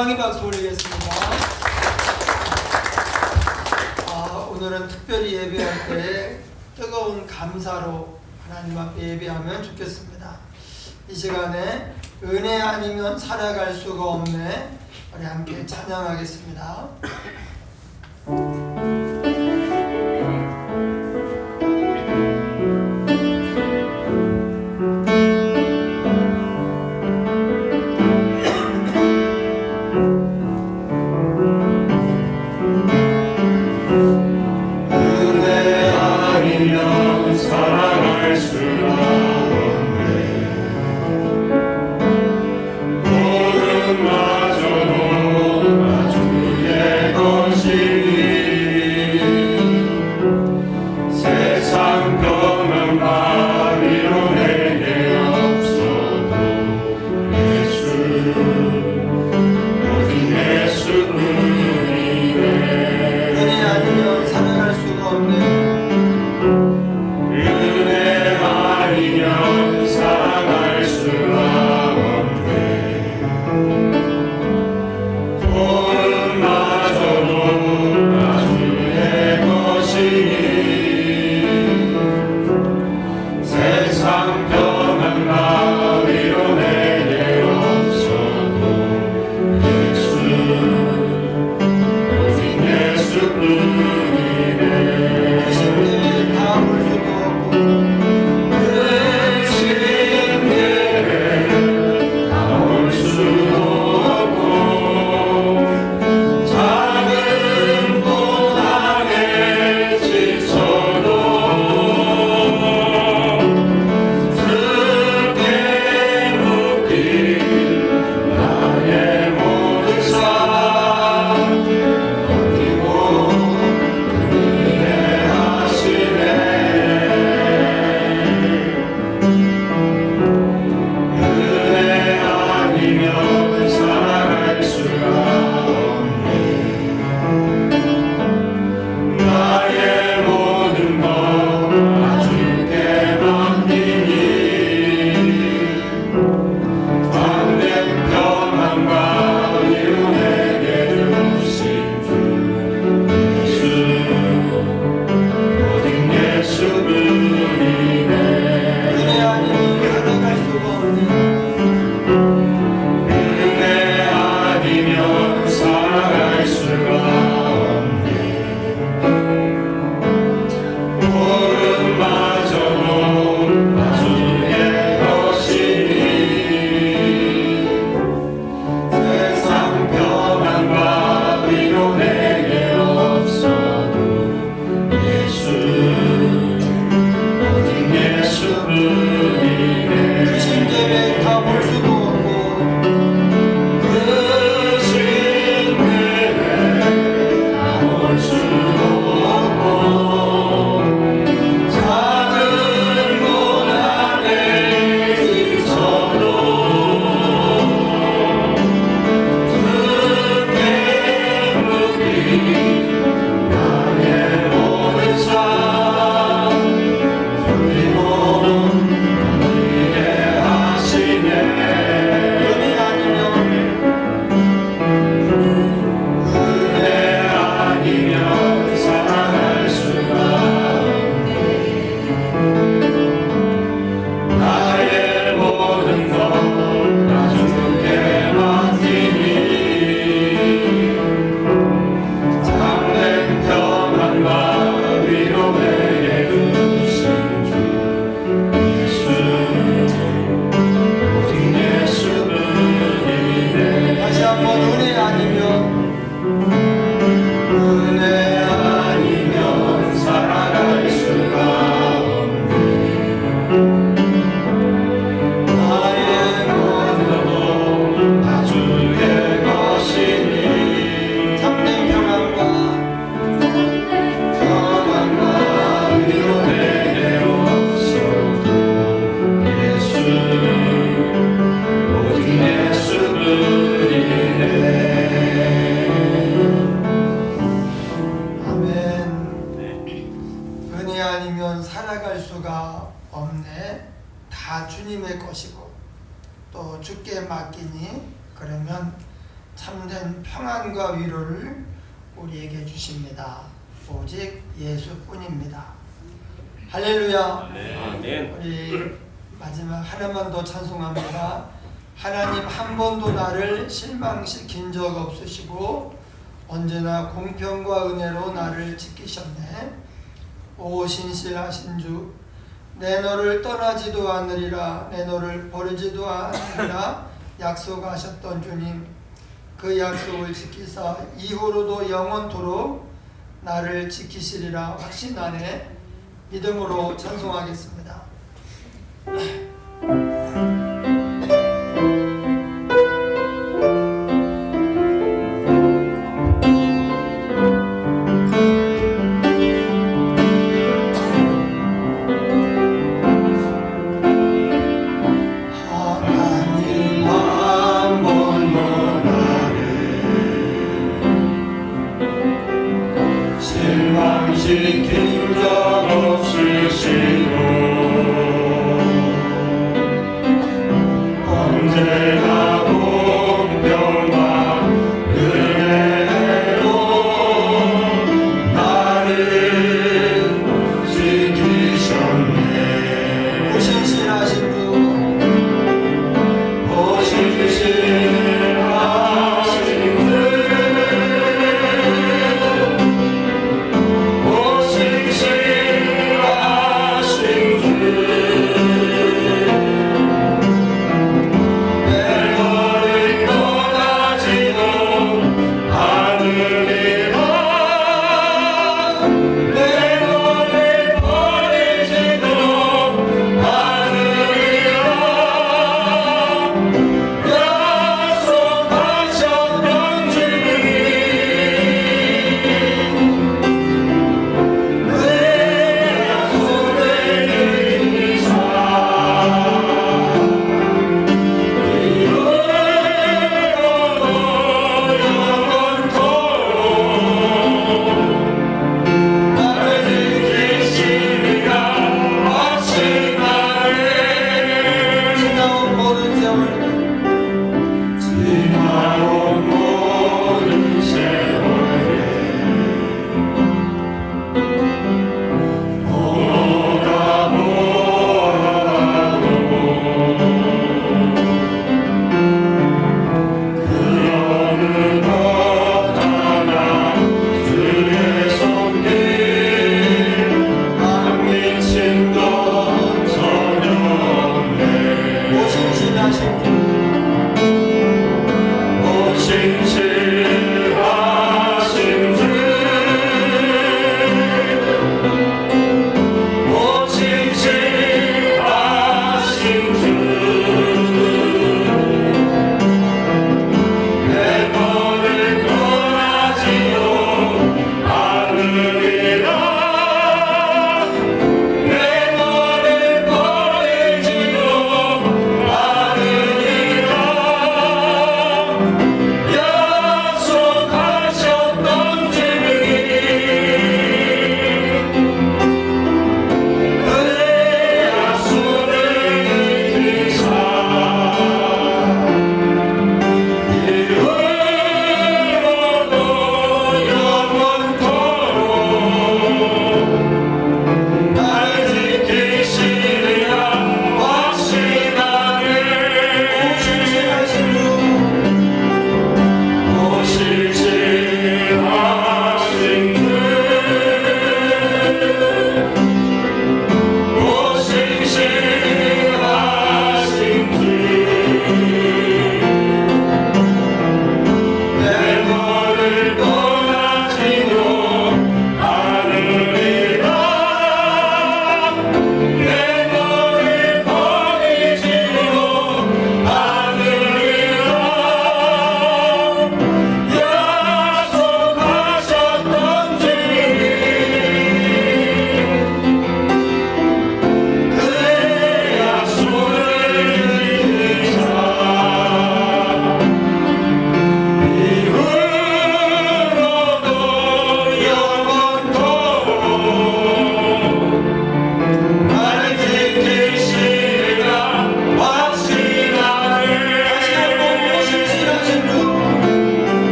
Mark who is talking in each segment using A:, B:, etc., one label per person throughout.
A: 강의 박수 올리겠습니다. 오늘은 특별히 예배할 때 뜨거운 감사로 하나님 앞에 예배하면 좋겠습니다. 이 시간에 은혜 아니면 살아갈 수가 없네, 우리 함께 찬양하겠습니다. 참된 평안과 위로를 우리에게 주십니다. 오직 예수뿐입니다. 할렐루야.
B: 아멘.
A: 우리 마지막 하나만 더 찬송합니다. 하나님 한 번도 나를 실망시킨 적 없으시고 언제나 공평과 은혜로 나를 지키셨네. 오 신실하신 주, 내 너를 떠나지도 않으리라, 내 너를 버리지도 않으리라 약속하셨던 주님, 그 약속을 지키사 이후로도 영원토록 나를 지키시리라 확신하네. 믿음으로 찬송하겠습니다.
C: 실망시킨 적 없으시고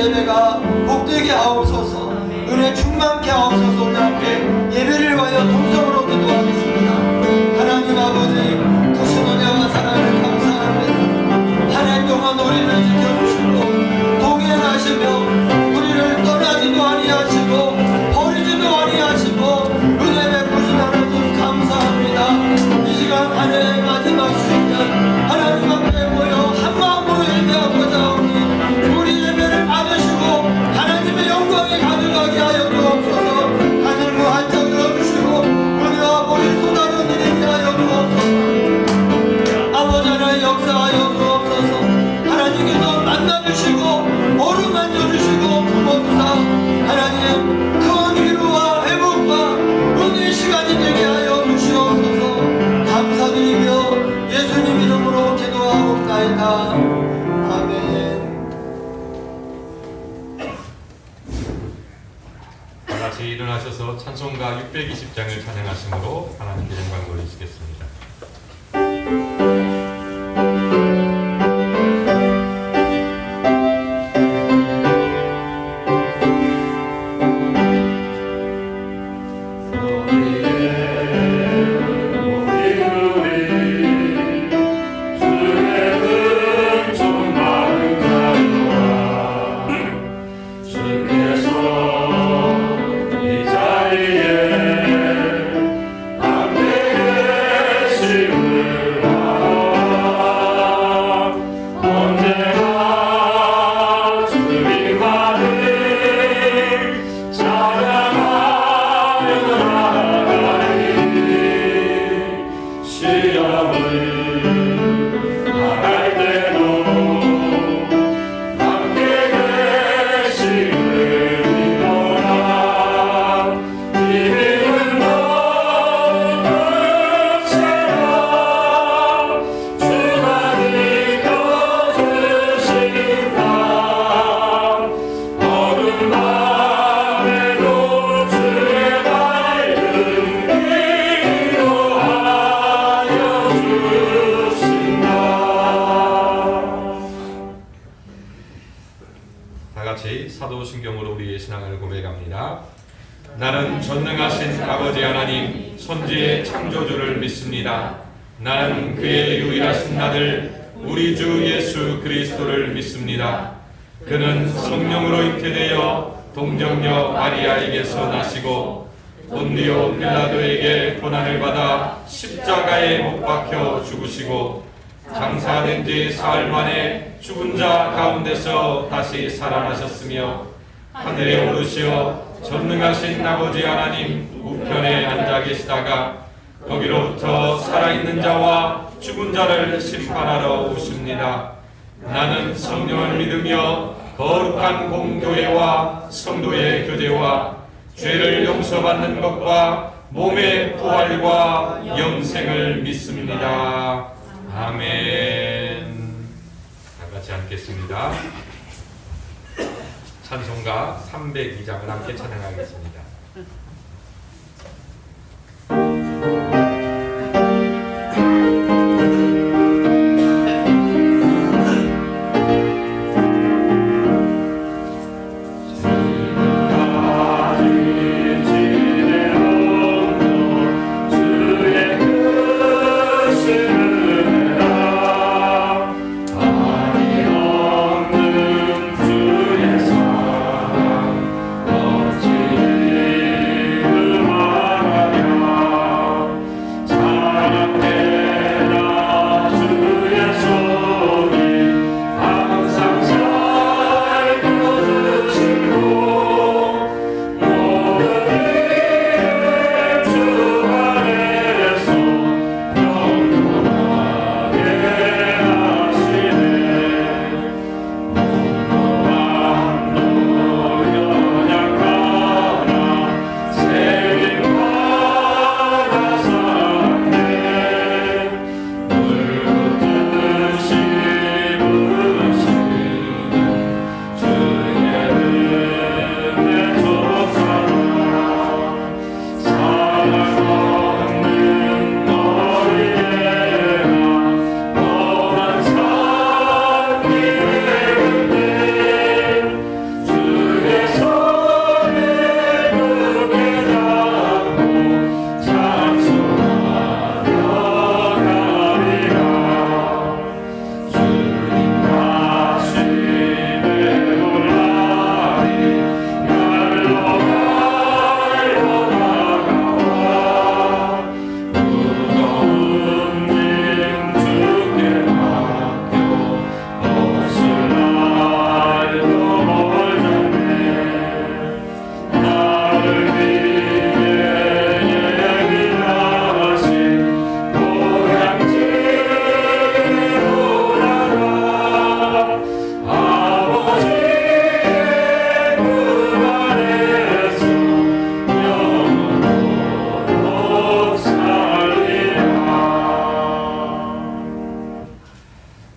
A: 예배가 복되게 하옵소서. 은혜 충만케 하옵소서. 우리 앞에 예배를 위하여 동성으로 기도하겠습니다. 하나님 아버지, 크신 은혜와 사랑을 감사합니다. 한 해 동안 우리를 지켜주시고 동행하시며 우리를 떠나지도 아니하시고 버리지도 아니하시고 은혜 베푸신 하나님 감사합니다. 이 시간 한 해의 마지막 시간 하나님 앞에 모여 한 마음으로 예배하고자 하오니 우리 예배를 받으시고 하나님의 영광이 가득하게 하여 주옵소서. 하늘문 활짝 열어주시고 은혜와 복이 쏟아져 내리게 하여 주옵소서. 아버지 하나님 역사하여 주옵소서. 하나님께서 만나주시고 어루만져주시고 부모주사 하나님 큰 위로와 회복과 은혜의 시간이 되게 하여 주시옵소서. 감사드리며 예수님 이름으로 기도하옵나이다. 아멘.
B: 다같이 일어나셔서 찬송가 620장을 찬양하심으로 하나님께 영광 돌리시겠습니다. 사도신경으로 우리의 신앙을 고백합니다. 나는 전능하신 아버지 하나님 선지의 창조주를 믿습니다. 나는 그의 유일하신 아들 우리 주 예수 그리스도를 믿습니다. 그는 성령으로 잉태되어 동정녀 마리아에게서 나시고 본디오 빌라도에게 고난을 받아 십자가에 못 박혀 죽으시고 장사된 지 사흘 만에 죽은 자 가운데서 다시 살아나셨으며 하늘에 오르시어 전능하신 아버지 하나님 우편에 앉아 계시다가 거기로부터 살아있는 자와 죽은 자를 심판하러 오십니다. 나는 성령을 믿으며 거룩한 공교회와 성도의 교제와 죄를 용서받는 것과 몸의 부활과 영생을 믿습니다. 아멘. 다같이 앉겠습니다. 찬송가 302장을 함께 찬양하겠습니다.
C: 주의 사랑 어찌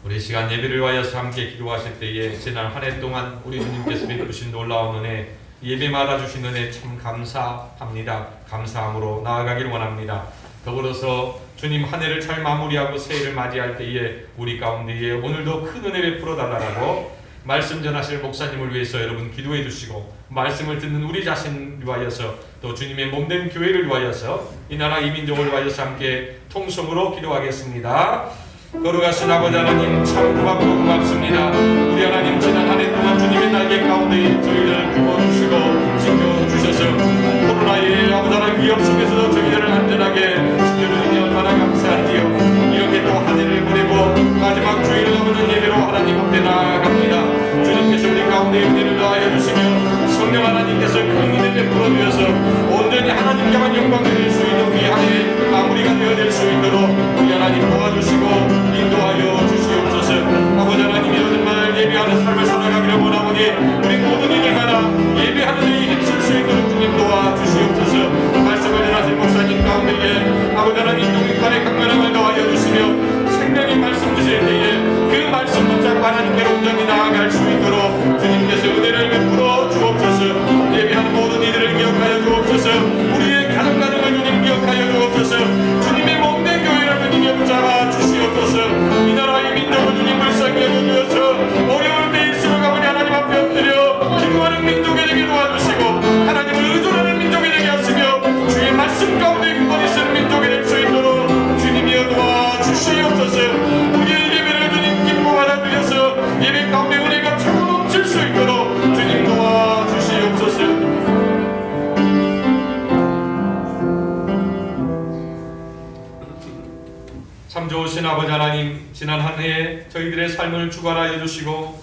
B: 우리 시간 예배를 위하여서 함께 기도하실 때에 지난 한 해 동안 우리 주님께서 베푸신 놀라운 은혜, 예배마다 주신 은혜 참 감사합니다. 감사함으로 나아가기를 원합니다. 더불어서 주님 한 해를 잘 마무리하고 새해를 맞이할 때에 우리 가운데에 오늘도 큰 은혜 베풀어 달라고 말씀 전하실 목사님을 위해서 여러분 기도해 주시고, 말씀을 듣는 우리 자신을 위하여서, 또 주님의 몸된 교회를 위하여서, 이 나라 이 민족을 위하여서 함께 통성으로 기도하겠습니다. 거룩하신 아버지 하나님, 참 고맙고 고맙습니다. 우리 하나님, 지난 한 해 동안 주님의 날개 가운데 저희를 품어주시고 지켜주셔서 코로나의 아버지 하나님 위협 속에서도 저희들을 안전하게 지켜주시니 얼마나 감사한지요. 이렇게 또 한 해를 보내고 마지막 주일을 넘는 예배로 하나님 앞에 나아갑니다. 주님께서 우리 가운데 은혜를 더하여 주시며 성령 하나님께서 큰 은혜를 베풀어 주셔서 온전히 하나님께만 영광 드릴 수 있는 우리 한 해 마무리가 되어질 수 있도록 우리 하나님 도와주시고 인도하여 주시옵소서. 아버지 하나님이 정말 예배하는 삶을 살아가기를 원하오니 우리 모든 이들마다 예배하는 일에 힘쓸 수 있도록 주님 도와주시옵소서. 말씀을 전하신 목사님 가운데에 아버지 하나님 영육간의 강건함을 더하여 주시며 생명의 말씀 주실 때에 그 말씀 붙잡고 하나님께로 온전히 나아갈 수 있도록 주님께서 은혜를 베풀어 주옵소서. 예배하는 모든 이들을 기억하여 주옵소서. 우리의 가정을 주님 기억하여 주옵소서. 주님의 몸된 교회를 주님 붙잡아 주시옵소서. 이 나라의 민족을 주님 불쌍히 여겨주셔서 어려울 때일수록 아버지 하나님 앞에 엎드려 기도하는 민족이 되게 도와주시고 하나님을 의존하는 민족이 되게 하시며 주의 말씀 가운데 굳건히 쓰는 민족이 될 수 있도록 주님이여 도와주시옵소서. 우리의 예배를 주님 기뻐 받아주셔서 예배 가운데 은혜가 차고 넘칠 수 있도록 주님 도와주시옵소서. 참 좋으신 아버지 하나님, 지난 한 해 저희들의 삶을 주관하여 주시고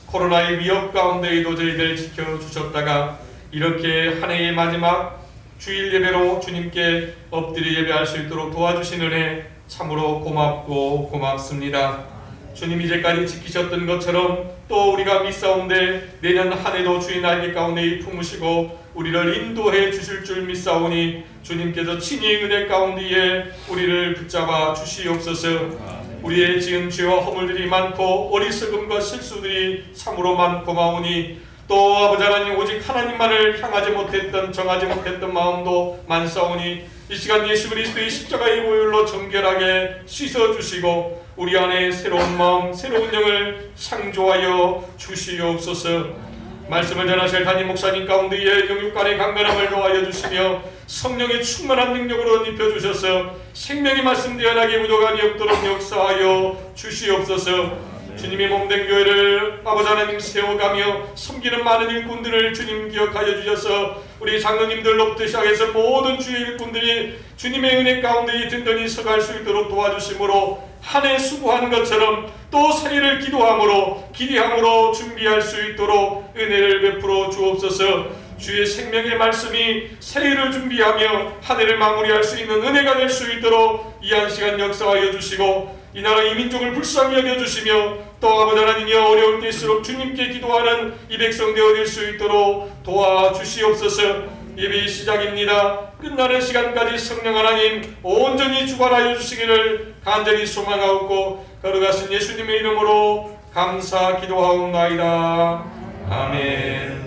B: 코로나의 위협 가운데에도 저희들 지켜주셨다가 이렇게 한 해의 마지막 주일 예배로 주님께 엎드려 예배할 수 있도록 도와주신 은혜 참으로 고맙고 고맙습니다. 주님 이제까지 지키셨던 것처럼 또 우리가 믿사온데 내년 한 해도 주의 날개 가운데 품으시고 우리를 인도해 주실 줄 믿사오니 주님께서 친히 은혜 가운데에 우리를 붙잡아 주시옵소서. 우리의 지은 죄와 허물들이 많고 어리석음과 실수들이 참으로 많고 마오니 또 아버지 하나님 오직 하나님만을 향하지 못했던 정하지 못했던 마음도 많사오니 이 시간 예수 그리스도의 십자가의 보혈로 정결하게 씻어주시고 우리 안에 새로운 마음 새로운 영을 창조하여 주시옵소서. 말씀을 전하실 담임 목사님 가운데에 영육간의 강건함을 더하여 주시며 성령의 충만한 능력으로 입혀주셔서 생명의 말씀 대언하게 부족함이 없도록 역사하여 주시옵소서. 주님의 몸된 교회를 아버지 하나님 세워가며 섬기는 많은 일꾼들을 주님 기억하여 주셔서 우리 장로님들로부터 시작해서 모든 주의 일꾼들이 주님의 은혜 가운데 든든히 서갈 수 있도록 도와주심으로 한 해 수고하는 것처럼 또 새해를 기대함으로 준비할 수 있도록 은혜를 베풀어 주옵소서. 주의 생명의 말씀이 새해를 준비하며 한 해를 마무리할 수 있는 은혜가 될 수 있도록 이 한 시간 역사하여 주시고 이 나라 이 민족을 불쌍히 여겨주시며 또 아버지 하나님이 어려울 때일수록 주님께 기도하는 이 백성 되어질 수 있도록 도와주시옵소서. 예배의 시작입니다. 끝나는 시간까지 성령 하나님 온전히 주관하여 주시기를 간절히 소망하옵고 거룩하신 예수님의 이름으로 감사 기도하옵나이다. 아멘.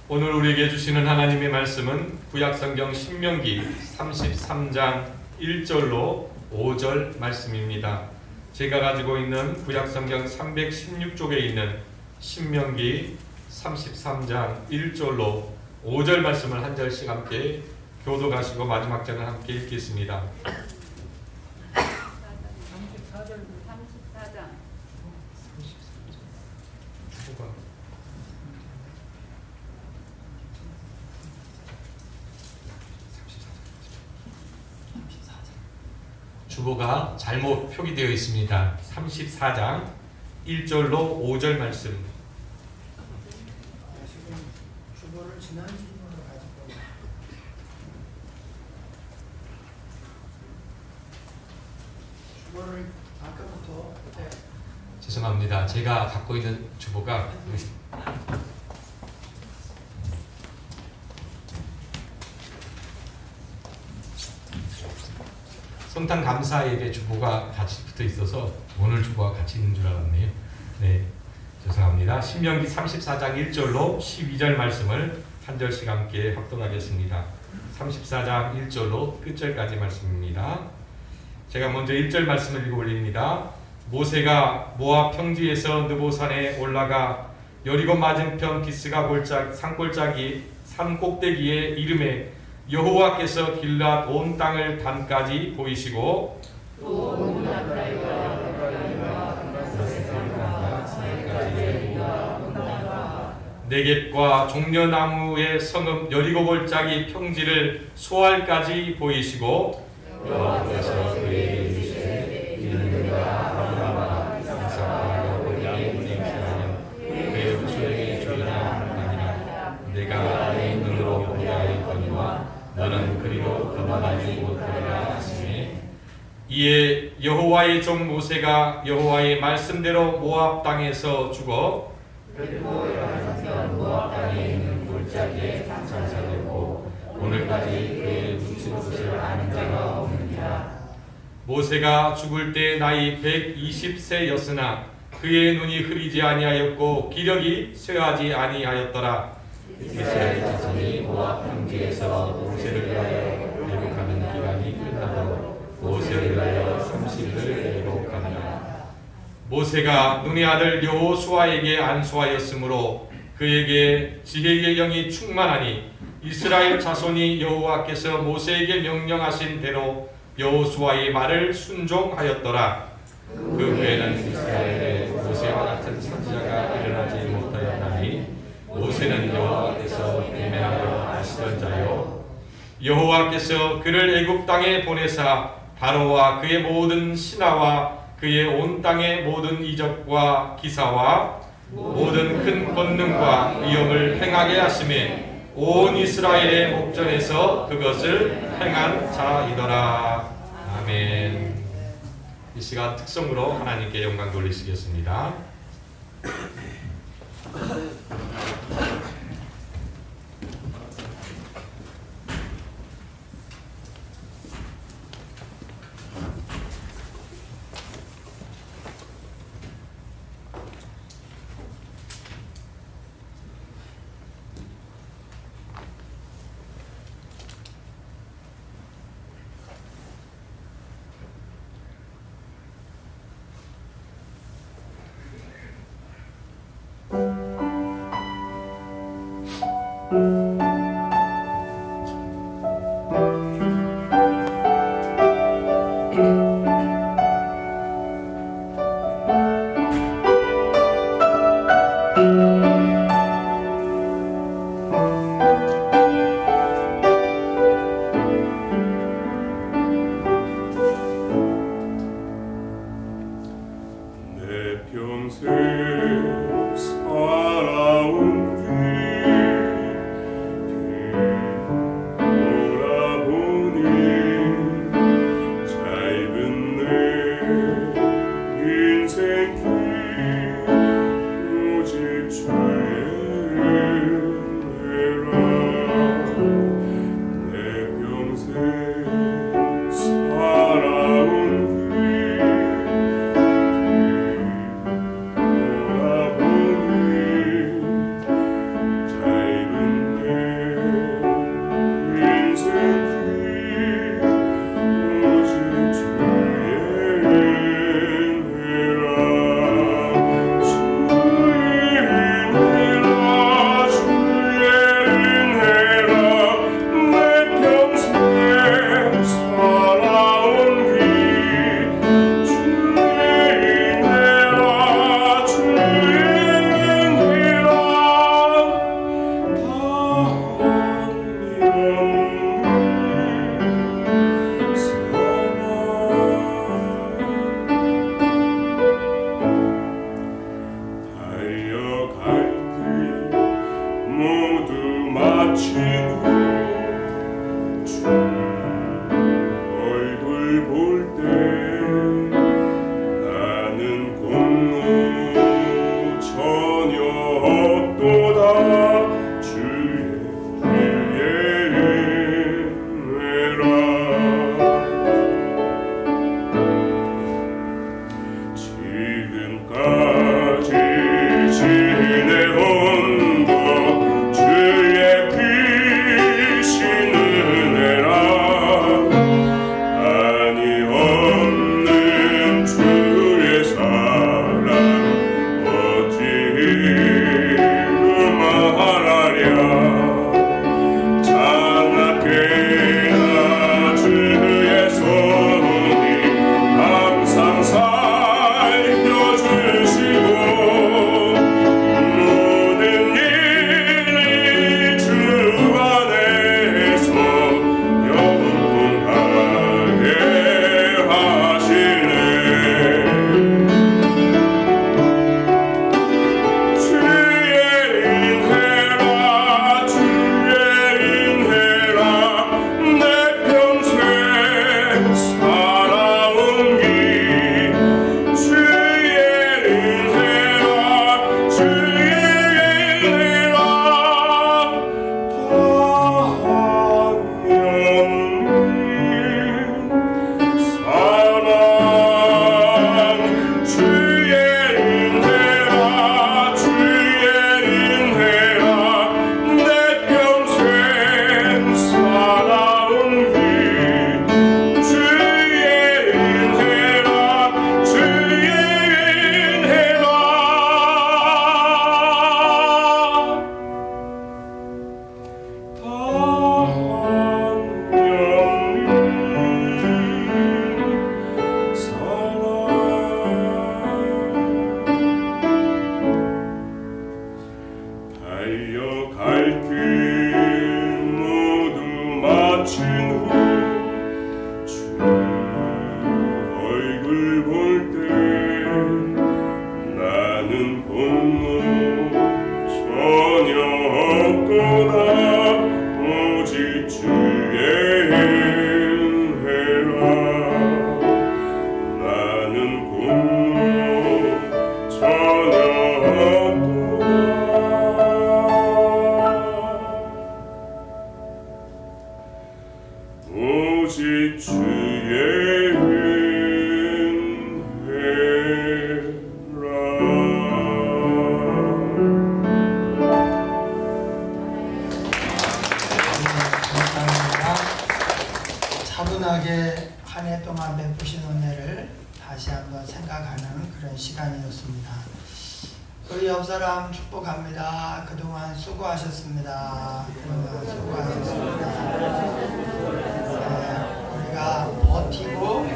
B: 오늘 우리에게 주시는 하나님의 말씀은 구약성경 신명기 33장 1절로 5절 말씀입니다. 제가 가지고 있는 구약성경 316쪽에 있는 신명기 33장 1절로 5절 말씀을 한 절씩 함께 교독하시고 마지막 절을 함께 읽겠습니다.
C: 34장
B: 주보가 잘못 표기되어 있습니다. 34장 1절로 5절 말씀.
A: 지금 주보를 지난 주보로 가지고 주보를 아까부터
B: 죄송합니다. 제가 갖고 있는 주보가 성탄 감사 예배 주보가 같이 붙어 있어서 오늘 주보가 같이 있는 줄 알았네요. 네, 죄송합니다. 신명기 34장 1절로 12절 말씀을 한 절씩 함께 합독하겠습니다. 34장 1절로 끝절까지 말씀입니다. 제가 먼저 1절 말씀을 읽어 올립니다. 모세가 모압 평지에서 느보산에 올라가 여리고 맞은편 비스가 산골짜기 산 꼭대기에 이름에 여호와께서 길랏 온 땅을 단까지 보이시고 네겝과 종려나무의 성읍 여리고 골짜기 평지를 소알까지 보이시고 여호와께서 그에게 이르시되 이는 내가 아브라함과 이삭과 야곱에게 맹세하여 그의 후손에게 주리라 하느니라. 내가 내 눈으로 보게 하였거니와 너는 그리로 건너가지 못하리라 하시매 이에 여호와의 종 모세가 여호와의 말씀대로 모압 땅에서 죽어 모압 땅에 있는 골짜기에 장사되고 오늘까지 그의 묻힌 곳을 아는 자가 없느니라. 모세가 죽을 때 나이 120세였으나 그의 눈이 흐리지 아니하였고 기력이 쇠하지 아니하였더라. 이스라엘 자손이 모압 평지에서 모세를 위하여 애곡하는 기간이 끝나도록 모세를 위하여 30일을 애곡하니라. 모세가 눈의 아들 여호수아에게 안수하였으므로 그에게 지혜의 영이 충만하니 이스라엘 자손이 여호와께서 모세에게 명령하신 대로 여호수아의 말을 순종하였더라. 그 후에는 이스라엘에 모세와 같은 선지자가 일어나지 못하였나니 모세는 여호와께서 대면하여 아시던 자요 여호와께서 그를 애굽 땅에 보내사 바로와 그의 모든 신하와 그의 온 땅의 모든 이적과 기사와 모든 큰 권능과 위엄을 행하게 하심에 온 이스라엘의 목전에서 그것을 행한 자이더라. 아멘. 이 시간 특성으로 하나님께 영광 돌리시겠습니다.
C: 살아온 길 돌아보니
A: 다시 한번 생각하는 그런 시간이었습니다. 우리 옆 사람 축복합니다. 그동안 수고하셨습니다. 그동안 수고하셨습니다. 우리가 버티고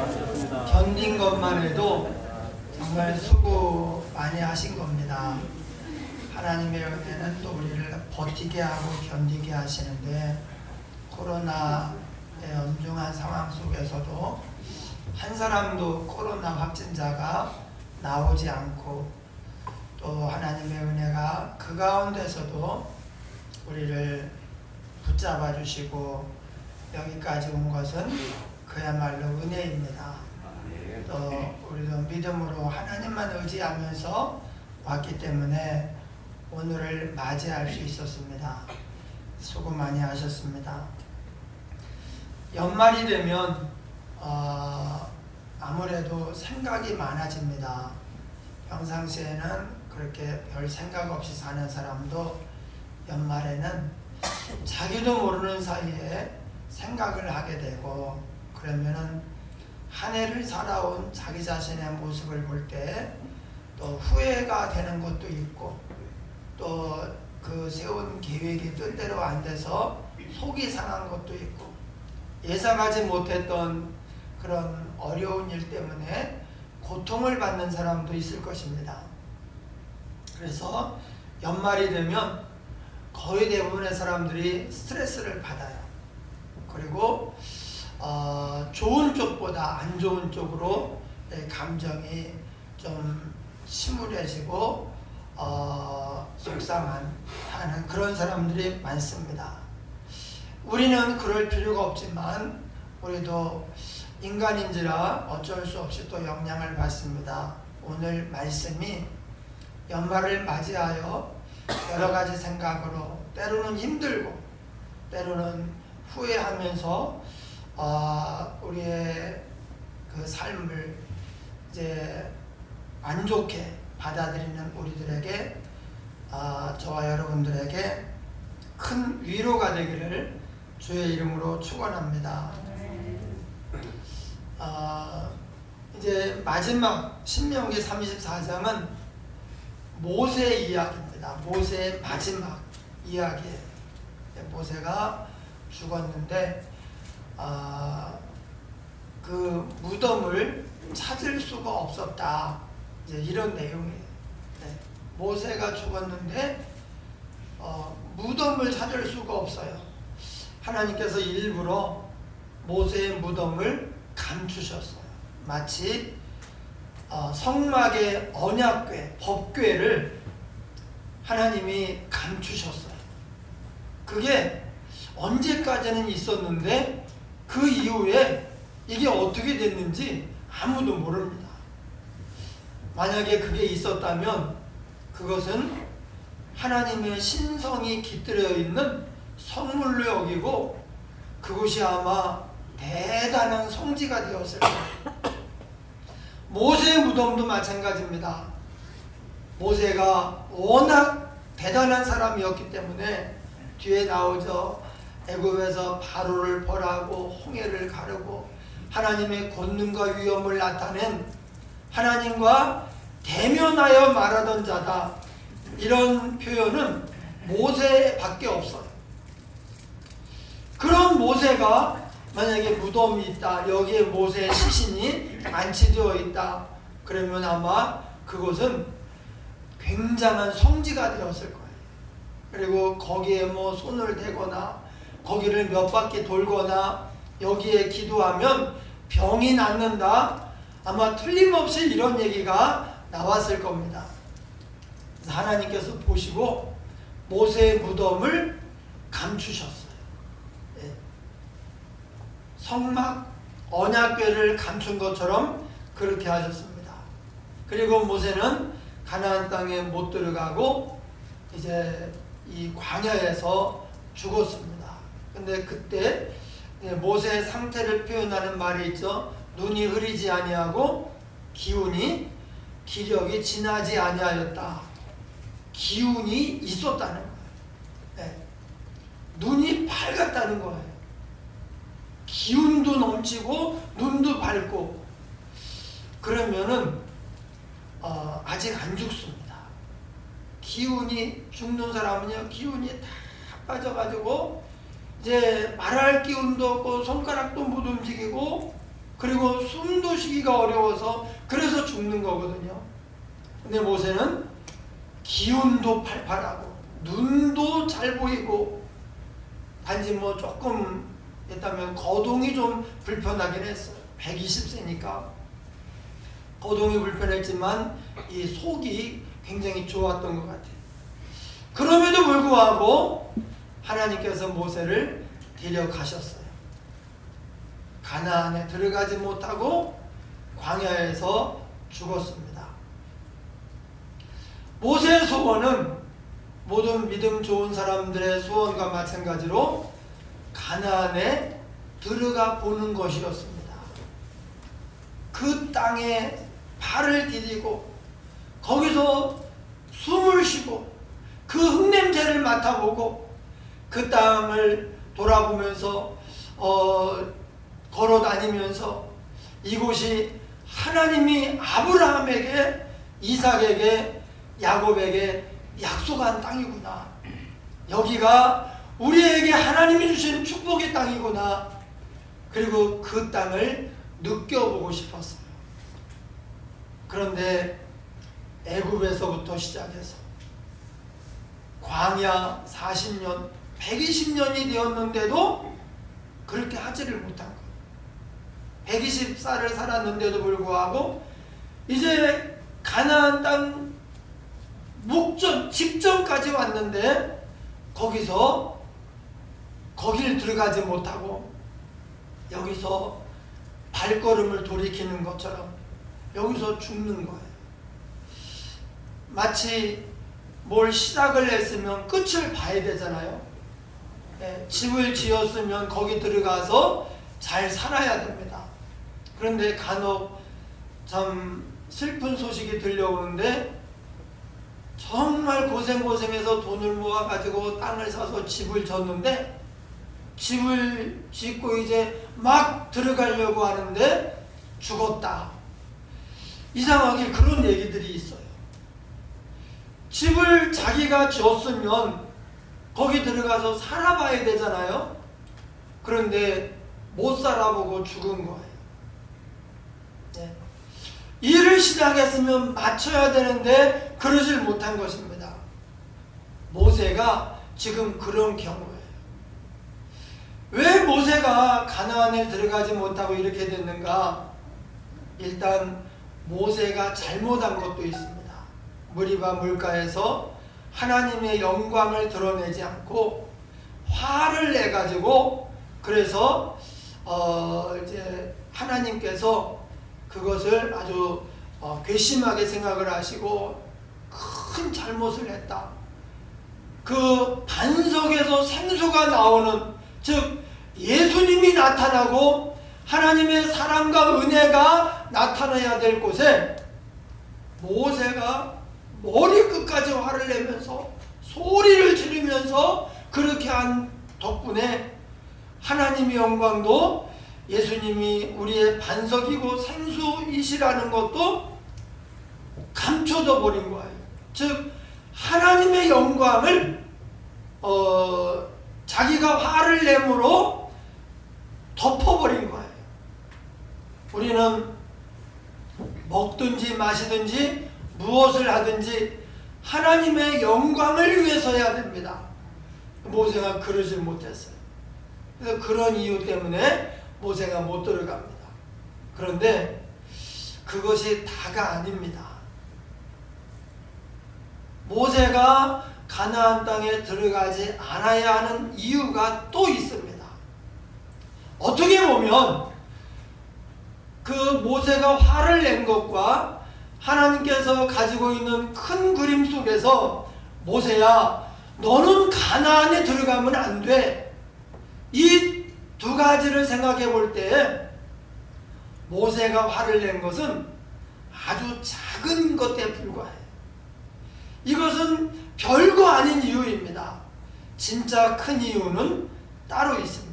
A: 견딘 것만 해도 정말 수고 많이 하신 겁니다. 하나님의 은혜는 또 우리를 버티게 하고 견디게 하시는데, 코로나의 엄중한 상황 속에서도 한 사람도 코로나 확진자가 나오지 않고, 또 하나님의 은혜가 그 가운데서도 우리를 붙잡아 주시고 여기까지 온 것은 그야말로 은혜입니다. 또 우리도 믿음으로 하나님만 의지하면서 왔기 때문에 오늘을 맞이할 수 있었습니다. 수고 많이 하셨습니다. 연말이 되면 아무래도 생각이 많아집니다. 평상시에는 그렇게 별 생각 없이 사는 사람도 연말에는 자기도 모르는 사이에 생각을 하게 되고, 그러면은 한 해를 살아온 자기 자신의 모습을 볼 때 또 후회가 되는 것도 있고, 또 그 세운 계획이 뜻대로 안 돼서 속이 상한 것도 있고, 예상하지 못했던 그런 어려운 일 때문에 고통을 받는 사람도 있을 것입니다. 그래서 연말이 되면 거의 대부분의 사람들이 스트레스를 받아요. 그리고 좋은 쪽보다 안 좋은 쪽으로 감정이 좀 침울해지고 속상한 하는 그런 사람들이 많습니다. 우리는 그럴 필요가 없지만 우리도 인간인지라 어쩔 수 없이 또 영향을 받습니다. 오늘 말씀이 연말을 맞이하여 여러 가지 생각으로, 때로는 힘들고 때로는 후회하면서 우리의 그 삶을 이제 안 좋게 받아들이는 우리들에게, 저와 여러분들에게 큰 위로가 되기를 주의 이름으로 축원합니다. 이제 마지막 신명기 34장은 모세의 이야기입니다. 모세의 마지막 이야기예요. 모세가 죽었는데 그 무덤을 찾을 수가 없었다, 이제 이런 내용이에요. 모세가 죽었는데 무덤을 찾을 수가 없어요. 하나님께서 일부러 모세의 무덤을 감추셨어요. 마치 성막의 언약궤, 법궤를 하나님이 감추셨어요. 그게 언제까지는 있었는데 그 이후에 이게 어떻게 됐는지 아무도 모릅니다. 만약에 그게 있었다면 그것은 하나님의 신성이 깃들여 있는 성물로 여기고 그것이 아마 대단한 성지가 되었을 거예요. 모세의 무덤도 마찬가지입니다. 모세가 워낙 대단한 사람이었기 때문에 뒤에 나오죠. 애굽에서 바로를 벌하고 홍해를 가르고 하나님의 권능과 위엄을 나타낸, 하나님과 대면하여 말하던 자다, 이런 표현은 모세밖에 없어요. 그런 모세가 만약에 무덤이 있다, 여기에 모세의 시신이 안치되어 있다, 그러면 아마 그것은 굉장한 성지가 되었을 거예요. 그리고 거기에 뭐 손을 대거나 거기를 몇 바퀴 돌거나 여기에 기도하면 병이 낫는다, 아마 틀림없이 이런 얘기가 나왔을 겁니다. 하나님께서 보시고 모세의 무덤을 감추셨어요. 성막 언약궤를 감춘 것처럼 그렇게 하셨습니다. 그리고 모세는 가나안 땅에 못 들어가고 이제 이 광야에서 죽었습니다. 근데 그때 모세의 상태를 표현하는 말이 있죠. 눈이 흐리지 아니하고 기운이, 기력이 지나지 아니하였다. 기운이 있었다는 거예요. 눈이 밝았다는 거예요. 기운도 넘치고 눈도 밝고, 그 그러면은 아직 안 죽습니다. 기운이, 죽는 사람은요 기운이 다 빠져가지고 이제 말할 기운도 없고 손가락도 못 움직이고 그리고 숨도 쉬기가 어려워서 그래서 죽는 거거든요. 근데 모세는 기운도 팔팔하고 눈도 잘 보이고 단지 뭐 조금 했다면 거동이 좀 불편하긴 했어요. 120세니까 거동이 불편했지만 이 속이 굉장히 좋았던 것 같아요. 그럼에도 불구하고 하나님께서 모세를 데려가셨어요. 가나안에 들어가지 못하고 광야에서 죽었습니다. 모세의 소원은 모든 믿음 좋은 사람들의 소원과 마찬가지로 가나안에 들어가 보는 것이었습니다. 그 땅에 발을 디디고 거기서 숨을 쉬고 그 흙냄새를 맡아보고 그 땅을 돌아보면서 걸어 다니면서 이곳이 하나님이 아브라함에게, 이삭에게, 야곱에게 약속한 땅이구나. 여기가 우리에게 하나님이 주신 축복의 땅이구나. 그리고 그 땅을 느껴보고 싶었어요. 그런데 애굽에서부터 시작해서 광야 40년, 120년이 되었는데도 그렇게 하지를 못한 거예요. 120살을 살았는데도 불구하고 이제 가나안 땅 목전 직전까지 왔는데 거길 들어가지 못하고 여기서 발걸음을 돌이키는 것처럼 여기서 죽는 거예요. 마치 뭘 시작을 했으면 끝을 봐야 되잖아요. 집을 지었으면 거기 들어가서 잘 살아야 됩니다. 그런데 간혹 참 슬픈 소식이 들려오는데 정말 고생해서 돈을 모아가지고 땅을 사서 집을 졌는데 집을 짓고 이제 막 들어가려고 하는데 죽었다. 이상하게 그런 얘기들이 있어요. 집을 자기가 지었으면 거기 들어가서 살아봐야 되잖아요. 그런데 못 살아보고 죽은 거예요. 네. 일을 시작했으면 마쳐야 되는데 그러질 못한 것입니다. 모세가 지금 그런 경우예요. 왜 모세가 가나안에 들어가지 못하고 이렇게 됐는가? 일단 모세가 잘못한 것도 있습니다. 무리바 물가에서 하나님의 영광을 드러내지 않고 화를 내 가지고 그래서 이제 하나님께서 그것을 아주 괘씸하게 생각을 하시고 큰 잘못을 했다. 그 반석에서 생수가 나오는, 즉 예수님이 나타나고 하나님의 사랑과 은혜가 나타나야 될 곳에 모세가 머리끝까지 화를 내면서 소리를 지르면서 그렇게 한 덕분에 하나님의 영광도 예수님이 우리의 반석이고 생수이시라는 것도 감춰져 버린 거예요. 즉 하나님의 영광을 자기가 화를 내므로 덮어버린 거예요. 우리는 먹든지 마시든지 무엇을 하든지 하나님의 영광을 위해서 해야 됩니다. 모세가 그러지 못했어요. 그래서 그런 이유 때문에 모세가 못 들어갑니다. 그런데 그것이 다가 아닙니다. 모세가 가나안 땅에 들어가지 않아야 하는 이유가 또 있습니다. 어떻게 보면 그 모세가 화를 낸 것과 하나님께서 가지고 있는 큰 그림 속에서 모세야, 너는 가나안에 들어가면 안 돼. 이 두 가지를 생각해 볼 때 모세가 화를 낸 것은 아주 작은 것에 불과해요. 이것은 별거 아닌 이유입니다. 진짜 큰 이유는 따로 있습니다.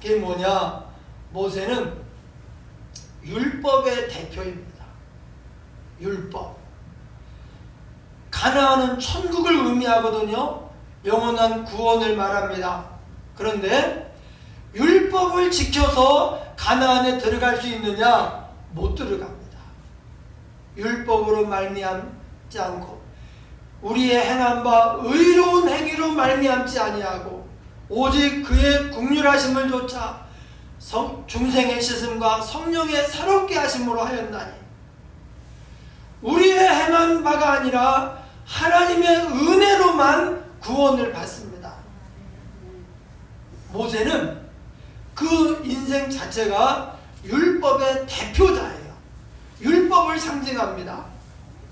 A: 그게 뭐냐? 모세는 율법의 대표입니다. 율법. 가나안은 천국을 의미하거든요. 영원한 구원을 말합니다. 그런데 율법을 지켜서 가나안에 들어갈 수 있느냐? 못 들어갑니다. 율법으로 말미암지 않고 우리의 행한 바 의로운 행위로 말미암지 아니하고 오직 그의 긍휼하심을 조차 중생의 씻음과 성령의 새롭게 하심으로 하였나니 우리의 행한 바가 아니라 하나님의 은혜로만 구원을 받습니다. 모세는 그 인생 자체가 율법의 대표자예요. 율법을 상징합니다.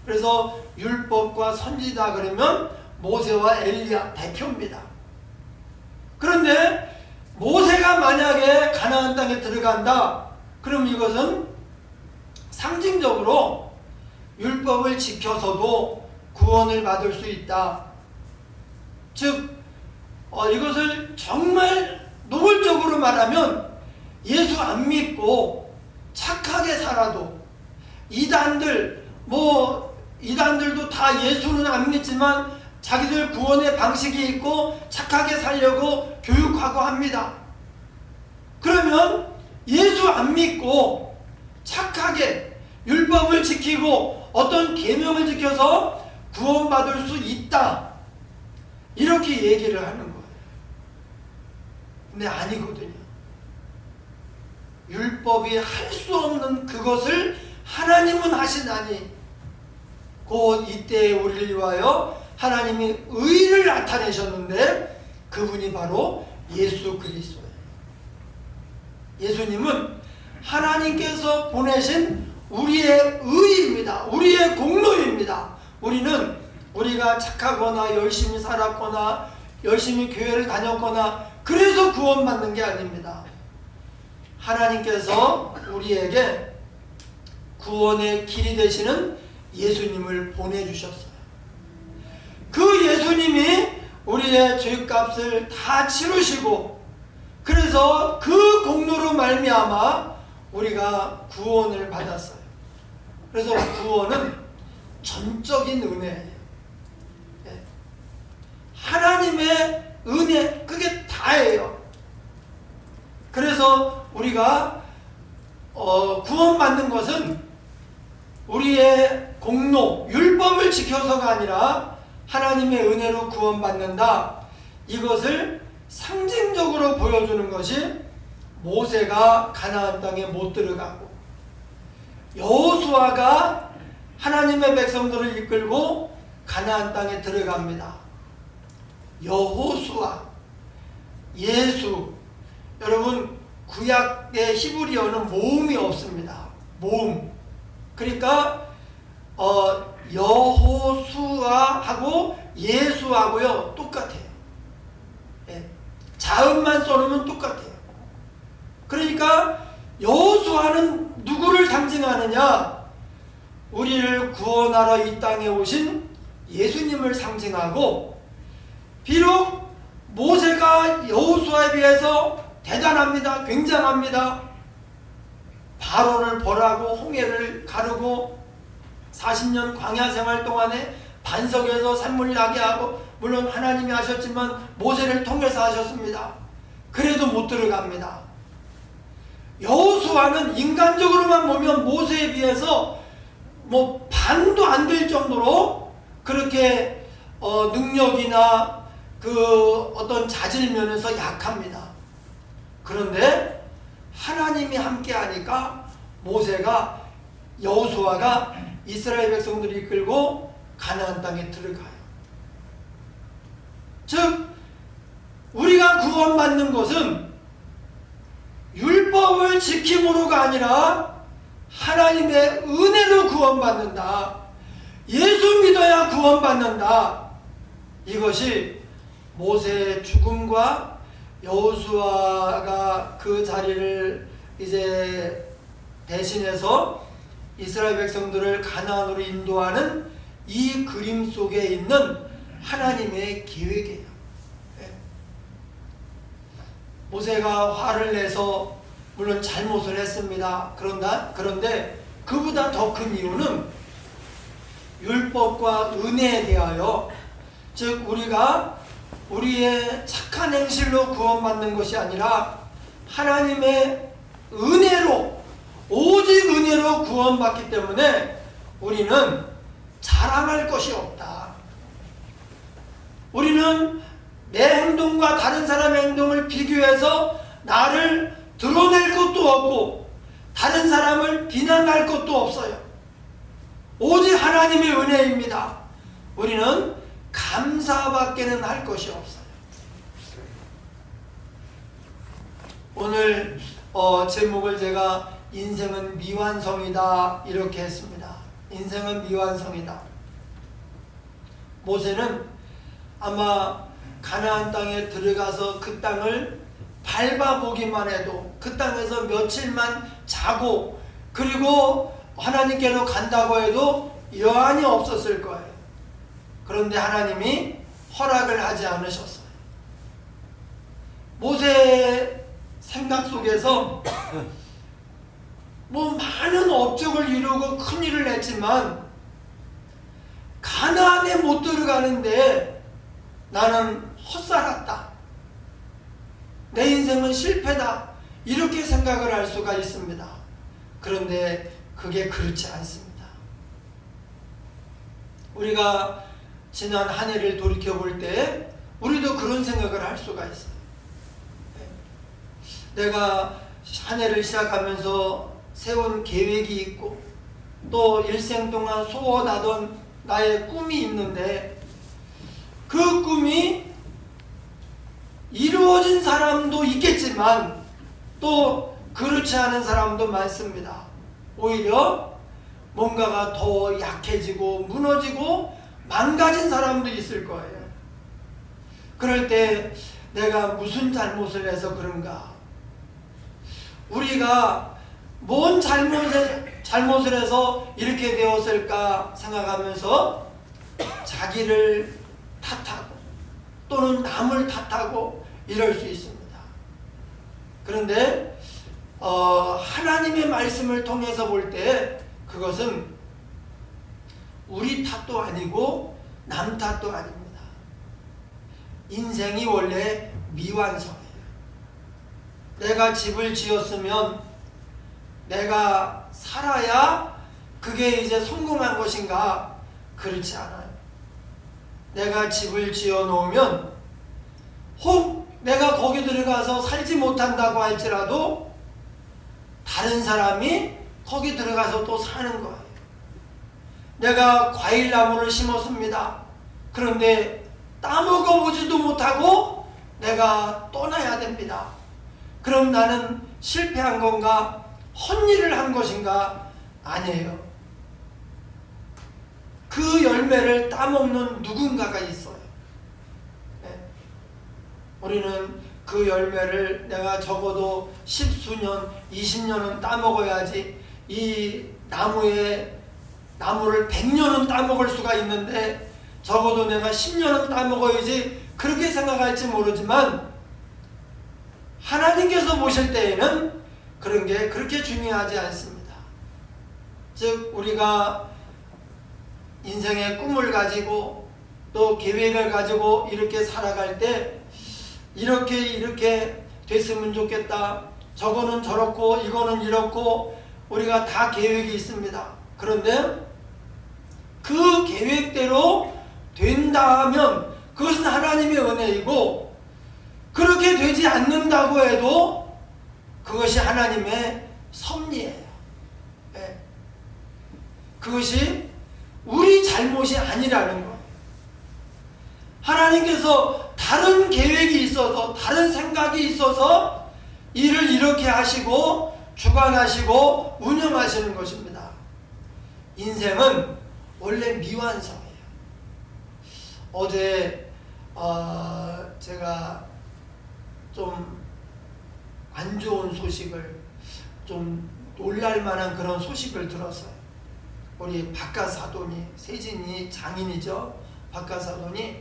A: 그래서 율법과 선지자 그러면 모세와 엘리야 대표입니다. 그런데 모세가 만약에 가나안 땅에 들어간다, 그럼 이것은 상징적으로 율법을 지켜서도 구원을 받을 수 있다. 즉 이것을 정말 노골적으로 말하면 예수 안 믿고 착하게 살아도 이단들도 다 예수는 안 믿지만 자기들 구원의 방식이 있고 착하게 살려고 교육하고 합니다. 그러면 예수 안 믿고 착하게 율법을 지키고 어떤 계명을 지켜서 구원받을 수 있다, 이렇게 얘기를 하는 거예요. 근데 아니거든요. 율법이 할 수 없는 그것을 하나님은 하시나니 곧 이때에 우리를 위하여 하나님이 의를 나타내셨는데 그분이 바로 예수 그리스도예요. 예수님은 하나님께서 보내신 우리의 의입니다. 우리의 공로입니다. 우리가 착하거나 열심히 살았거나 열심히 교회를 다녔거나 그래서 구원받는 게 아닙니다. 하나님께서 우리에게 구원의 길이 되시는 예수님을 보내주셨어요. 그 예수님이 우리의 죄값을 다 치르시고 그래서 그 공로로 말미암아 우리가 구원을 받았어요. 그래서 구원은 전적인 은혜예요. 하나님의 은혜, 그게 다예요. 그래서 우리가 구원받는 것은 우리의 공로, 율법을 지켜서가 아니라 하나님의 은혜로 구원받는다. 이것을 상징적으로 보여주는 것이 모세가 가나안 땅에 못 들어가고 여호수아가 하나님의 백성들을 이끌고 가나안 땅에 들어갑니다. 여호수아, 예수, 여러분 구약의 히브리어는 모음이 없습니다. 모음. 그러니까 여호수아하고 예수하고요 똑같아요. 자음만 써놓으면 똑같아요. 그러니까 여호수아는 누구를 상징하느냐? 우리를 구원하러 이 땅에 오신 예수님을 상징하고, 비록 모세가 여호수아에 비해서 대단합니다. 굉장합니다. 바로를 벌하고 홍해를 가르고 40년 광야 생활 동안에 반석에서 샘물 나게 하고, 물론 하나님이 하셨지만 모세를 통해서 하셨습니다. 그래도 못 들어갑니다. 여호수아는 인간적으로만 보면 모세에 비해서 반도 안 될 정도로 그렇게 능력이나 그 어떤 자질 면에서 약합니다. 그런데 하나님이 함께 하니까 여호수아가 이스라엘 백성들을 이끌고 가나안 땅에 들어가요. 즉 우리가 구원받는 것은 율법을 지킴으로가 아니라 하나님의 은혜로 구원받는다. 예수 믿어야 구원받는다. 이것이 모세의 죽음과 여호수아가 그 자리를 이제 대신해서 이스라엘 백성들을 가나안으로 인도하는 이 그림 속에 있는 하나님의 계획이에요. 모세가 화를 내서 물론 잘못을 했습니다. 그런데 그보다 더 큰 이유는 율법과 은혜에 대하여, 즉 우리가 우리의 착한 행실로 구원받는 것이 아니라 하나님의 은혜로, 오직 은혜로 구원받기 때문에 우리는 자랑할 것이 없다. 우리는 내 행동과 다른 사람의 행동을 비교해서 나를 드러낼 것도 없고 다른 사람을 비난할 것도 없어요. 오직 하나님의 은혜입니다. 우리는 감사밖에는 할 것이 없어요. 오늘 제목을 제가 인생은 미완성이다 이렇게 했습니다. 인생은 미완성이다. 모세는 아마 가나안 땅에 들어가서 그 땅을 밟아보기만 해도, 그 땅에서 며칠만 자고 그리고 하나님께로 간다고 해도 여한이 없었을 거예요. 그런데 하나님이 허락을 하지 않으셨어요. 모세의 생각 속에서 뭐 많은 업적을 이루고 큰 일을 했지만 가나안에 못 들어가는데 나는 헛살았다, 내 인생은 실패다, 이렇게 생각을 할 수가 있습니다. 그런데 그게 그렇지 않습니다. 우리가 지난 한 해를 돌이켜볼 때 우리도 그런 생각을 할 수가 있어요. 내가 한 해를 시작하면서 세운 계획이 있고 또 일생 동안 소원하던 나의 꿈이 있는데 그 꿈이 이루어진 사람도 있겠지만 또 그렇지 않은 사람도 많습니다. 오히려 뭔가가 더 약해지고 무너지고 망가진 사람도 있을 거예요. 그럴 때 내가 무슨 잘못을 해서 그런가? 우리가 뭔 잘못을 해서 이렇게 되었을까 생각하면서 자기를 탓하고 또는 남을 탓하고 이럴 수 있습니다. 그런데 하나님의 말씀을 통해서 볼 때 그것은 우리 탓도 아니고 남 탓도 아닙니다. 인생이 원래 미완성이에요. 내가 집을 지었으면 내가 살아야 그게 이제 성공한 것인가? 그렇지 않아요. 내가 집을 지어 놓으면 혹 내가 거기 들어가서 살지 못한다고 할지라도 다른 사람이 거기 들어가서 또 사는 거예요. 내가 과일나무를 심었습니다. 그런데 따먹어 보지도 못하고 내가 떠나야 됩니다. 그럼 나는 실패한 건가? 헛일을 한 것인가? 아니에요. 그 열매를 따먹는 누군가가 있어요. 네. 우리는 그 열매를 내가 적어도 10수년, 20년은 따먹어야지 이 나무를 100년은 따먹을 수가 있는데 적어도 내가 10년은 따먹어야지 그렇게 생각할지 모르지만 하나님께서 보실 때에는 그런 게 그렇게 중요하지 않습니다. 즉 우리가 인생의 꿈을 가지고 또 계획을 가지고 이렇게 살아갈 때 이렇게 됐으면 좋겠다, 저거는 저렇고 이거는 이렇고 우리가 다 계획이 있습니다. 그런데 그 계획대로 된다면 그것은 하나님의 은혜이고 그렇게 되지 않는다고 해도 그것이 하나님의 섭리예요. 네. 그것이 우리 잘못이 아니라는 거예요. 하나님께서 다른 계획이 있어서 다른 생각이 있어서 일을 이렇게 하시고 주관하시고 운영하시는 것입니다. 인생은 원래 미완성이에요. 어제 제가 좀 안 좋은 소식을, 좀 놀랄만한 그런 소식을 들었어요. 우리 박가사돈이, 세진이 장인이죠. 박가사돈이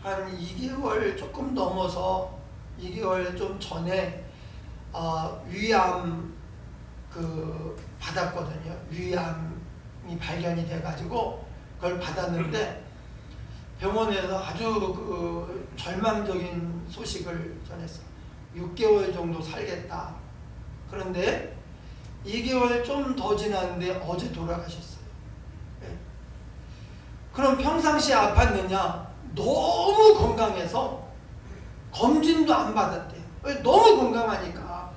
A: 한 2개월 조금 넘어서 2개월 좀 전에 위암 받았거든요. 위암이 발견이 돼가지고 그걸 받았는데 병원에서 아주 절망적인 소식을 전했어요. 6개월 정도 살겠다. 그런데 2개월 좀 더 지났는데 어제 돌아가셨어요. 네. 그럼 평상시에 아팠느냐? 너무 건강해서 검진도 안 받았대요. 너무 건강하니까.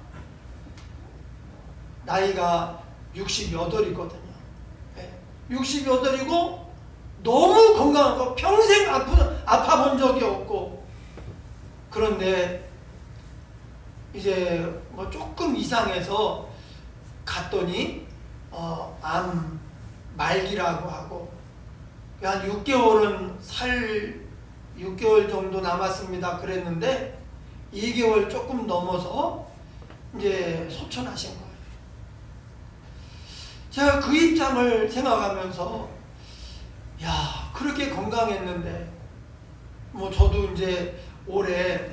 A: 나이가 68이거든요. 네. 68이고 너무 건강하고 평생 아파본 적이 없고, 그런데 이제 뭐 조금 이상해서 갔더니 암 말기라고 하고 한 6개월 정도 남았습니다 그랬는데 2개월 조금 넘어서 이제 소천하신 거예요. 제가 그 입장을 생각하면서 야, 그렇게 건강했는데 뭐 저도 이제 올해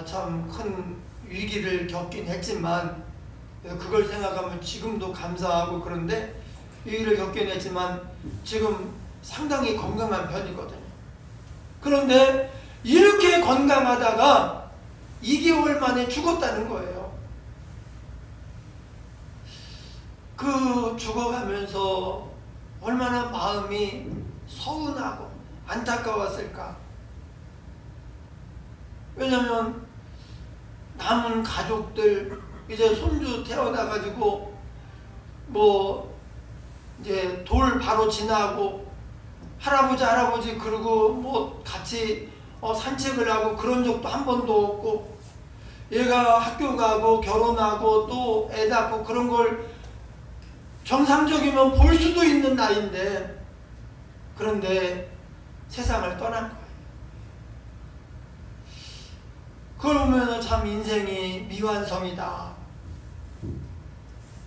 A: 참 큰 위기를 겪긴 했지만 그걸 생각하면 지금도 감사하고, 그런데 위기를 겪긴 했지만 지금 상당히 건강한 편이거든요. 그런데 이렇게 건강하다가 2개월 만에 죽었다는 거예요. 그 죽어가면서 얼마나 마음이 서운하고 안타까웠을까. 왜냐면 남은 가족들, 이제 손주 태어나가지고 뭐 이제 돌 바로 지나고 할아버지 그러고 뭐 같이 산책을 하고 그런 적도 한 번도 없고, 얘가 학교 가고 결혼하고 또 애 낳고 그런 걸 정상적이면 볼 수도 있는 나이인데, 그런데 세상을 떠난 거예요. 그걸 보면 참 인생이 미완성이다.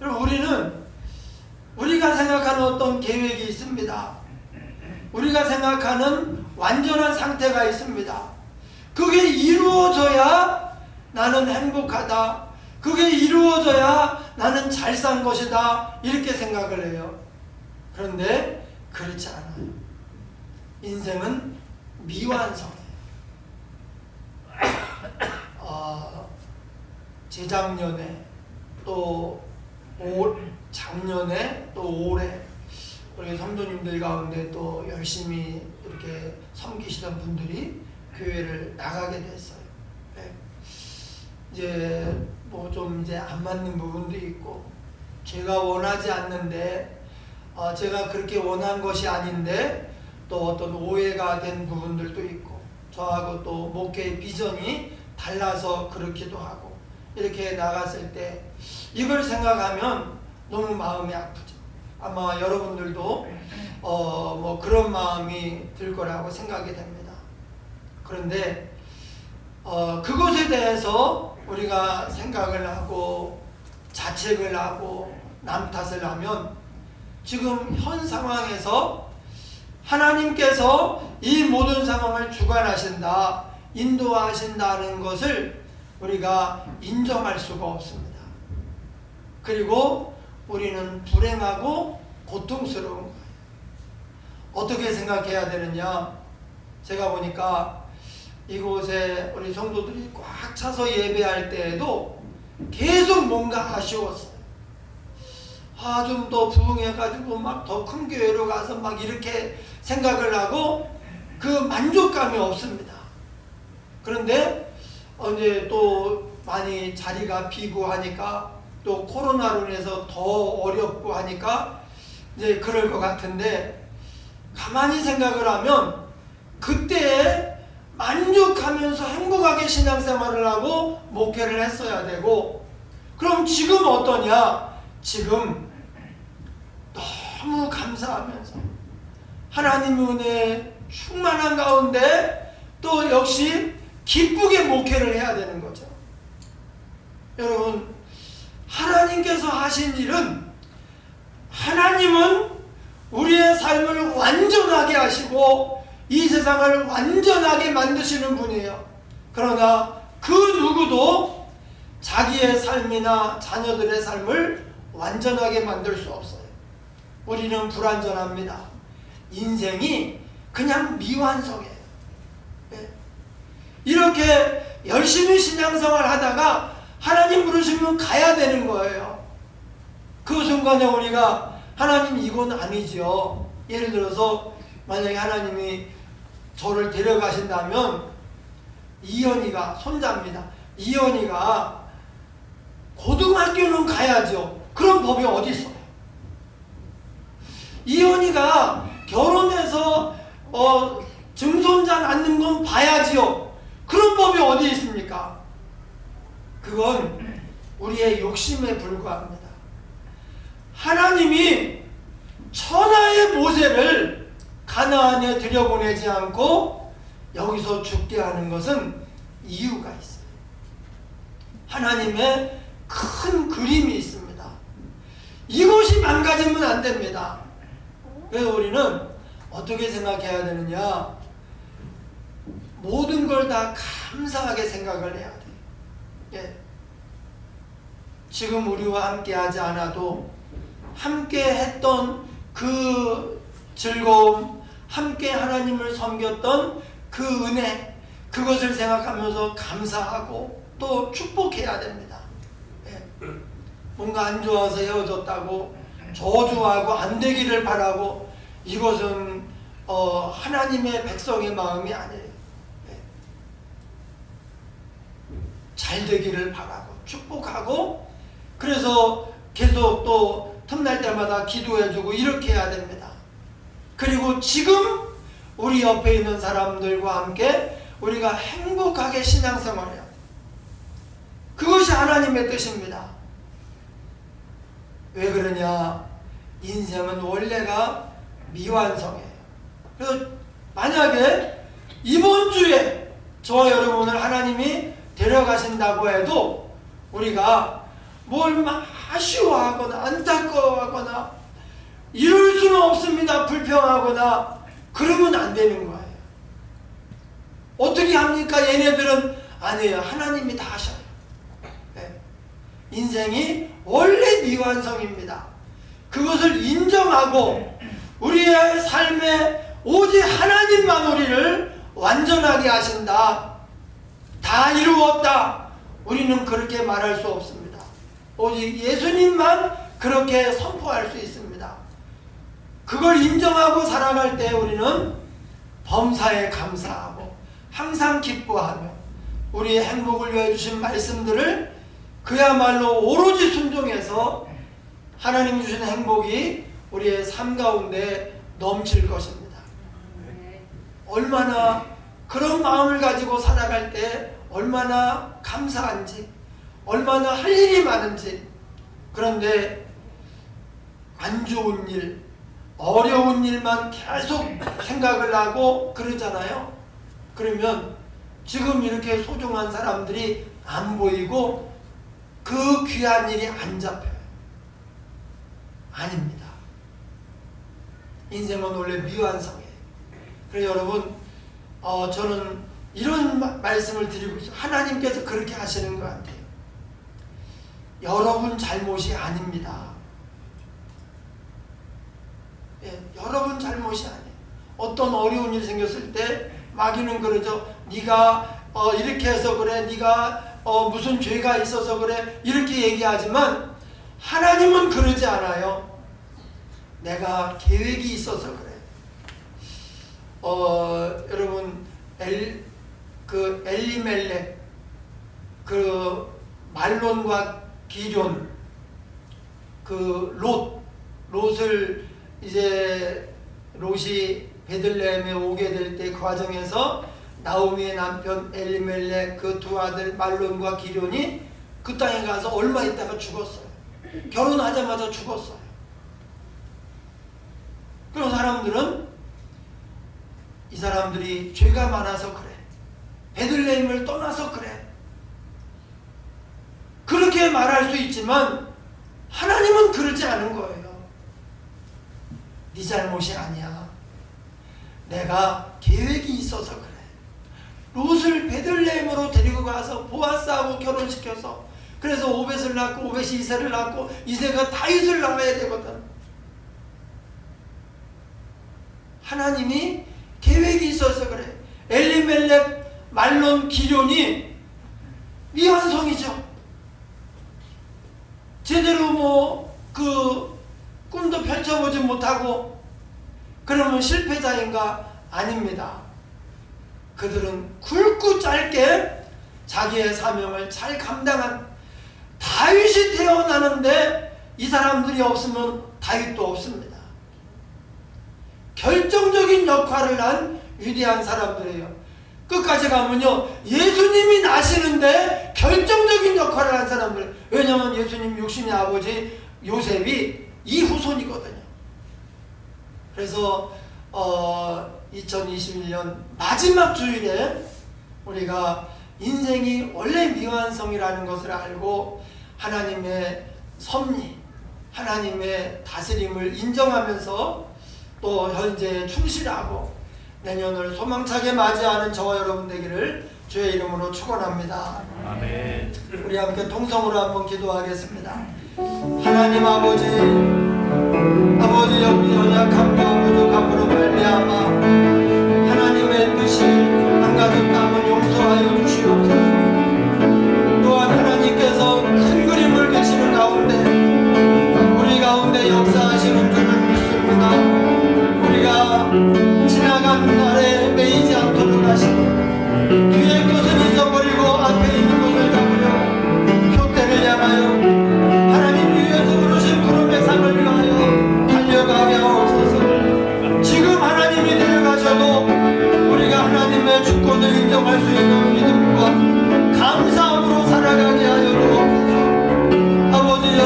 A: 그리고 우리가 생각하는 어떤 계획이 있습니다. 우리가 생각하는 완전한 상태가 있습니다. 그게 이루어져야 나는 행복하다. 그게 이루어져야 나는 잘 산 것이다. 이렇게 생각을 해요. 그런데 그렇지 않아요. 인생은 미완성이에요. 재작년에 또 작년에 또 올해 우리 성도님들 가운데 또 열심히 이렇게 섬기시던 분들이 교회를 나가게 됐어요. 네. 이제 뭐 좀 이제 안 맞는 부분도 있고, 제가 원하지 않는데 제가 그렇게 원한 것이 아닌데 또 어떤 오해가 된 부분들도 있고, 저하고 또 목회의 비전이 달라서 그렇기도 하고, 이렇게 나갔을 때 이걸 생각하면 너무 마음이 아프죠. 아마 여러분들도 뭐 그런 마음이 들 거라고 생각이 됩니다. 그런데 그것에 대해서 우리가 생각을 하고 자책을 하고 남 탓을 하면 지금 현 상황에서 하나님께서 이 모든 상황을 주관하신다, 인도하신다는 것을 우리가 인정할 수가 없습니다. 그리고 우리는 불행하고 고통스러운 거예요. 어떻게 생각해야 되느냐? 제가 보니까 이곳에 우리 성도들이 꽉 차서 예배할 때에도 계속 뭔가 아쉬웠어요. 좀 더 부흥해가지고 막 더 큰 교회로 가서 막 이렇게 생각을 하고 그 만족감이 없습니다. 그런데 이제 또 많이 자리가 비고 하니까, 또 코로나로 인해서 더 어렵고 하니까 이제 그럴 것 같은데, 가만히 생각을 하면 그때에 만족하면서 행복하게 신앙생활을 하고 목회를 했어야 되고, 그럼 지금 어떠냐? 지금 너무 감사하면서 하나님의 은혜에 충만한 가운데 또 역시 기쁘게 목회를 해야 되는 거죠. 여러분, 하나님께서 하신 일은, 하나님은 우리의 삶을 완전하게 하시고 이 세상을 완전하게 만드시는 분이에요. 그러나 그 누구도 자기의 삶이나 자녀들의 삶을 완전하게 만들 수 없어요. 우리는 불완전합니다. 인생이 그냥 미완성이에요. 예. 이렇게 열심히 신앙생활 하다가 하나님 부르시면 가야 되는 거예요. 그 순간에 우리가 하나님 이건 아니죠. 예를 들어서 만약에 하나님이 저를 데려가신다면 이현이가 손자입니다. 이현이가 고등학교는 가야죠. 그런 법이 어디 있어요? 이현이가 결혼해서 증손자 낳는 건 봐야지요. 그런 법이 어디 있습니까? 그건 우리의 욕심에 불과합니다. 하나님이 천하의 모세를 가나안에 들여보내지 않고 여기서 죽게 하는 것은 이유가 있어요. 하나님의 큰 그림이 있습니다. 이것이 망가지면 안 됩니다. 그래서 우리는 어떻게 생각해야 되느냐? 모든 걸 다 감사하게 생각을 해야 돼요. 예. 지금 우리와 함께 하지 않아도 함께 했던 그 즐거움, 함께 하나님을 섬겼던 그 은혜, 그것을 생각하면서 감사하고 또 축복해야 됩니다. 예. 뭔가 안 좋아서 헤어졌다고 저주하고 안 되기를 바라고, 이것은 하나님의 백성의 마음이 아니에요. 예. 잘 되기를 바라고 축복하고, 그래서 계속 또 틈날 때마다 기도해주고 이렇게 해야 됩니다. 그리고 지금 우리 옆에 있는 사람들과 함께 우리가 행복하게 신앙생활해요. 그것이 하나님의 뜻입니다. 왜 그러냐? 인생은 원래가 미완성이에요. 그래서 만약에 이번 주에 저와 여러분을 하나님이 데려가신다고 해도 우리가 뭘 막 아쉬워하거나 안타까워하거나 이럴 수는 없습니다. 불평하거나 그러면 안 되는 거예요. 어떻게 합니까? 얘네들은 아니에요. 하나님이 다 하셔요. 네. 인생이 원래 미완성입니다. 그것을 인정하고 우리의 삶에 오직 하나님만 우리를 완전하게 하신다, 다 이루었다, 우리는 그렇게 말할 수 없습니다. 오직 예수님만 그렇게 선포할 수 있습니다. 그걸 인정하고 살아갈 때 우리는 범사에 감사하고 항상 기뻐하며 우리의 행복을 위해 주신 말씀들을 그야말로 오로지 순종해서 하나님이 주신 행복이 우리의 삶 가운데 넘칠 것입니다. 얼마나 그런 마음을 가지고 살아갈 때 얼마나 감사한지, 얼마나 할 일이 많은지. 그런데 안 좋은 일, 어려운 일만 계속 생각을 하고 그러잖아요. 그러면 지금 이렇게 소중한 사람들이 안 보이고 그 귀한 일이 안 잡혀요. 아닙니다. 인생은 원래 미완성이에요. 그래서 여러분, 저는 이런 말씀을 드리고 있어요. 하나님께서 그렇게 하시는 것 같아요. 여러분 잘못이 아닙니다. 예, 여러분 잘못이 아니에요. 어떤 어려운 일이 생겼을 때 마귀는 그러죠. 네가 이렇게 해서 그래, 네가 무슨 죄가 있어서 그래, 이렇게 얘기하지만 하나님은 그러지 않아요. 내가 계획이 있어서 그래. 여러분 엘리멜렉, 그 말론과 기존, 그 롯을 이제 롯이 베들레헴에 오게 될 때 그 과정에서 나오미의 남편 엘리멜렉, 그 두 아들 말론과 기존이 그 땅에 가서 얼마 있다가 죽었어요. 결혼하자마자 죽었어요. 그런 사람들은 이 사람들이 죄가 많아서 그래, 베들레헴을 떠나서 그래, 그렇게 말할 수 있지만 하나님은 그러지 않은 거예요. 네 잘못이 아니야. 내가 계획이 있어서 그래. 롯을 베들레헴으로 데리고 가서 보아스하고 결혼시켜서 그래서 오벳을 낳고 오벳이 이새를 낳고 이새가 다윗을 낳아야 되거든. 하나님이 계획이 있어서 그래. 엘리멜렉, 말론, 기럐이 미완성이죠. 제대로 그 꿈도 펼쳐보지 못하고 그러면 실패자인가? 아닙니다. 그들은 굵고 짧게 자기의 사명을 잘 감당한, 다윗이 태어나는데 이 사람들이 없으면 다윗도 없습니다. 결정적인 역할을 한 위대한 사람들이에요. 끝까지 가면요, 예수님이 나시는데 결정적인 역할을 한 사람들. 왜냐하면 예수님 육신의 아버지 요셉이 이 후손이거든요. 그래서 2021년 마지막 주일에 우리가 인생이 원래 미완성이라는 것을 알고 하나님의 섭리, 하나님의 다스림을 인정하면서 또 현재에 충실하고 내년을 소망차게 맞이하는 저와 여러분 되기를 주의 이름으로 축원합니다.
B: 아멘.
A: 우리 함께 통성으로 한번 기도하겠습니다. 하나님 아버지 여기 연약함과 부족함으로 말미암아 하나님의 뜻이 망가졌다면 용서하여 주시옵소서. 또한 하나님께서 큰 그림을 계시는 가운데 우리 가운데 역사하시는 줄을 믿습니다. 우리가 지나간 날에 매이지 않도록 하시고 뒤에 것을 잊어버리고 앞에 있는 것을 잡으려 표대를 향하여 하나님 위에서 부르신 구름의 상을 위하여 달려가게 하옵소서. 지금 하나님이 데려가셔도 우리가 하나님의 주권을 인정할 수 있는 믿음과 감사함으로 살아가게 하여 주옵소서. 아버지여,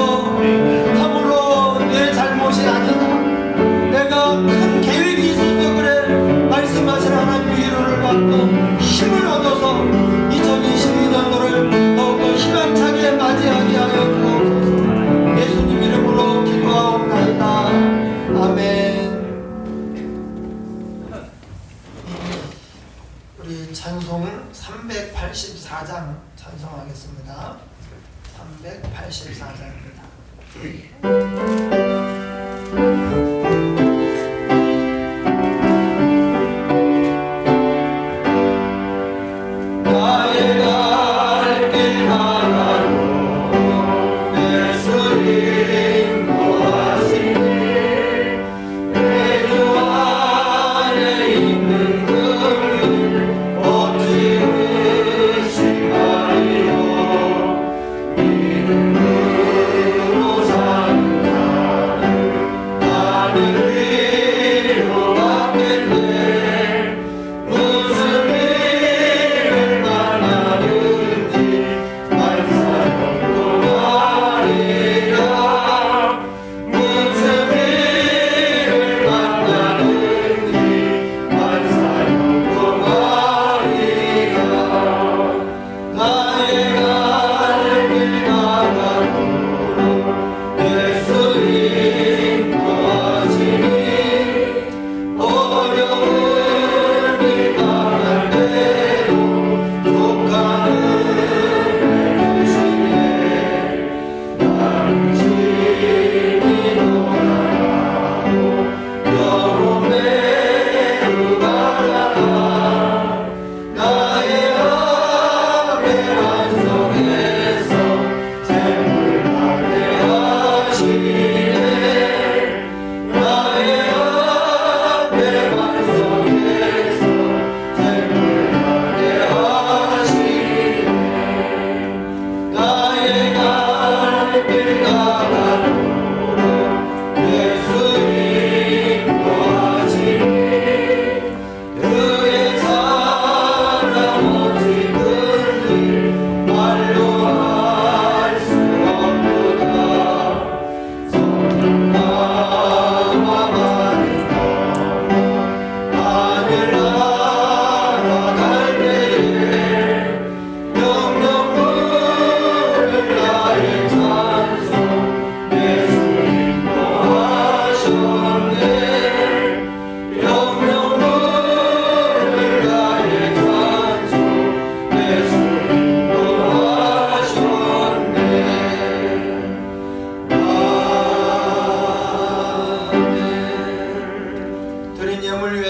A: 참으로 내 잘못이 아니다. 내가 큰 계획이 있어서 그래. 말씀하신 하나님의 위로를 받고 힘을 얻어서 2022년도를 더욱더 희망차게 맞이하게 하여 주옵소서. 예수님 이름으로 기도하옵나이다. 아멘. 우리 찬송 384장 찬송하겠습니다. 384장입니다.
C: 믿음으로 산다.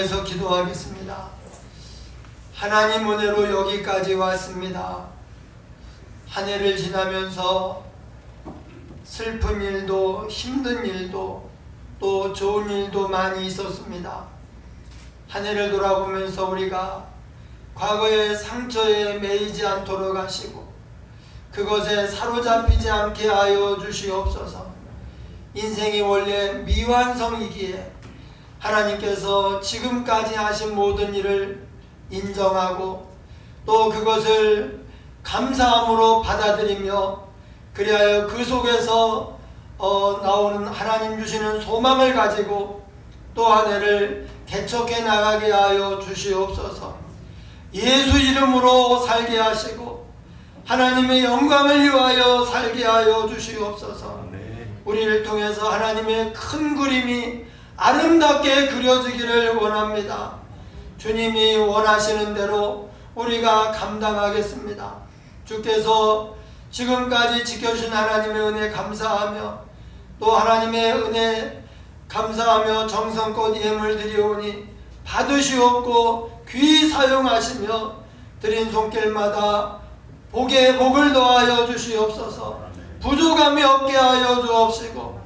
A: 통해서 기도하겠습니다. 하나님 은혜로 여기까지 왔습니다. 한 해를 지나면서 슬픈 일도 힘든 일도 또 좋은 일도 많이 있었습니다. 한 해를 돌아보면서 우리가 과거의 상처에 매이지 않도록 하시고 그것에 사로잡히지 않게 하여 주시옵소서. 인생이 원래 미완성이기에 하나님께서 지금까지 하신 모든 일을 인정하고 또 그것을 감사함으로 받아들이며 그리하여 그 속에서 나오는 하나님 주시는 소망을 가지고 또 한 해를 개척해 나가게 하여 주시옵소서. 예수 이름으로 살게 하시고 하나님의 영광을 위하여 살게 하여 주시옵소서. 우리를 통해서 하나님의 큰 그림이 아름답게 그려지기를 원합니다. 주님이 원하시는 대로 우리가 감당하겠습니다. 주께서 지금까지 지켜주신 하나님의 은혜 감사하며 또 하나님의 은혜 감사하며 정성껏 예물 드리오니 받으시옵고 귀히 사용하시며 드린 손길마다 복에 복을 더하여 주시옵소서. 부족함이 없게 하여 주옵시고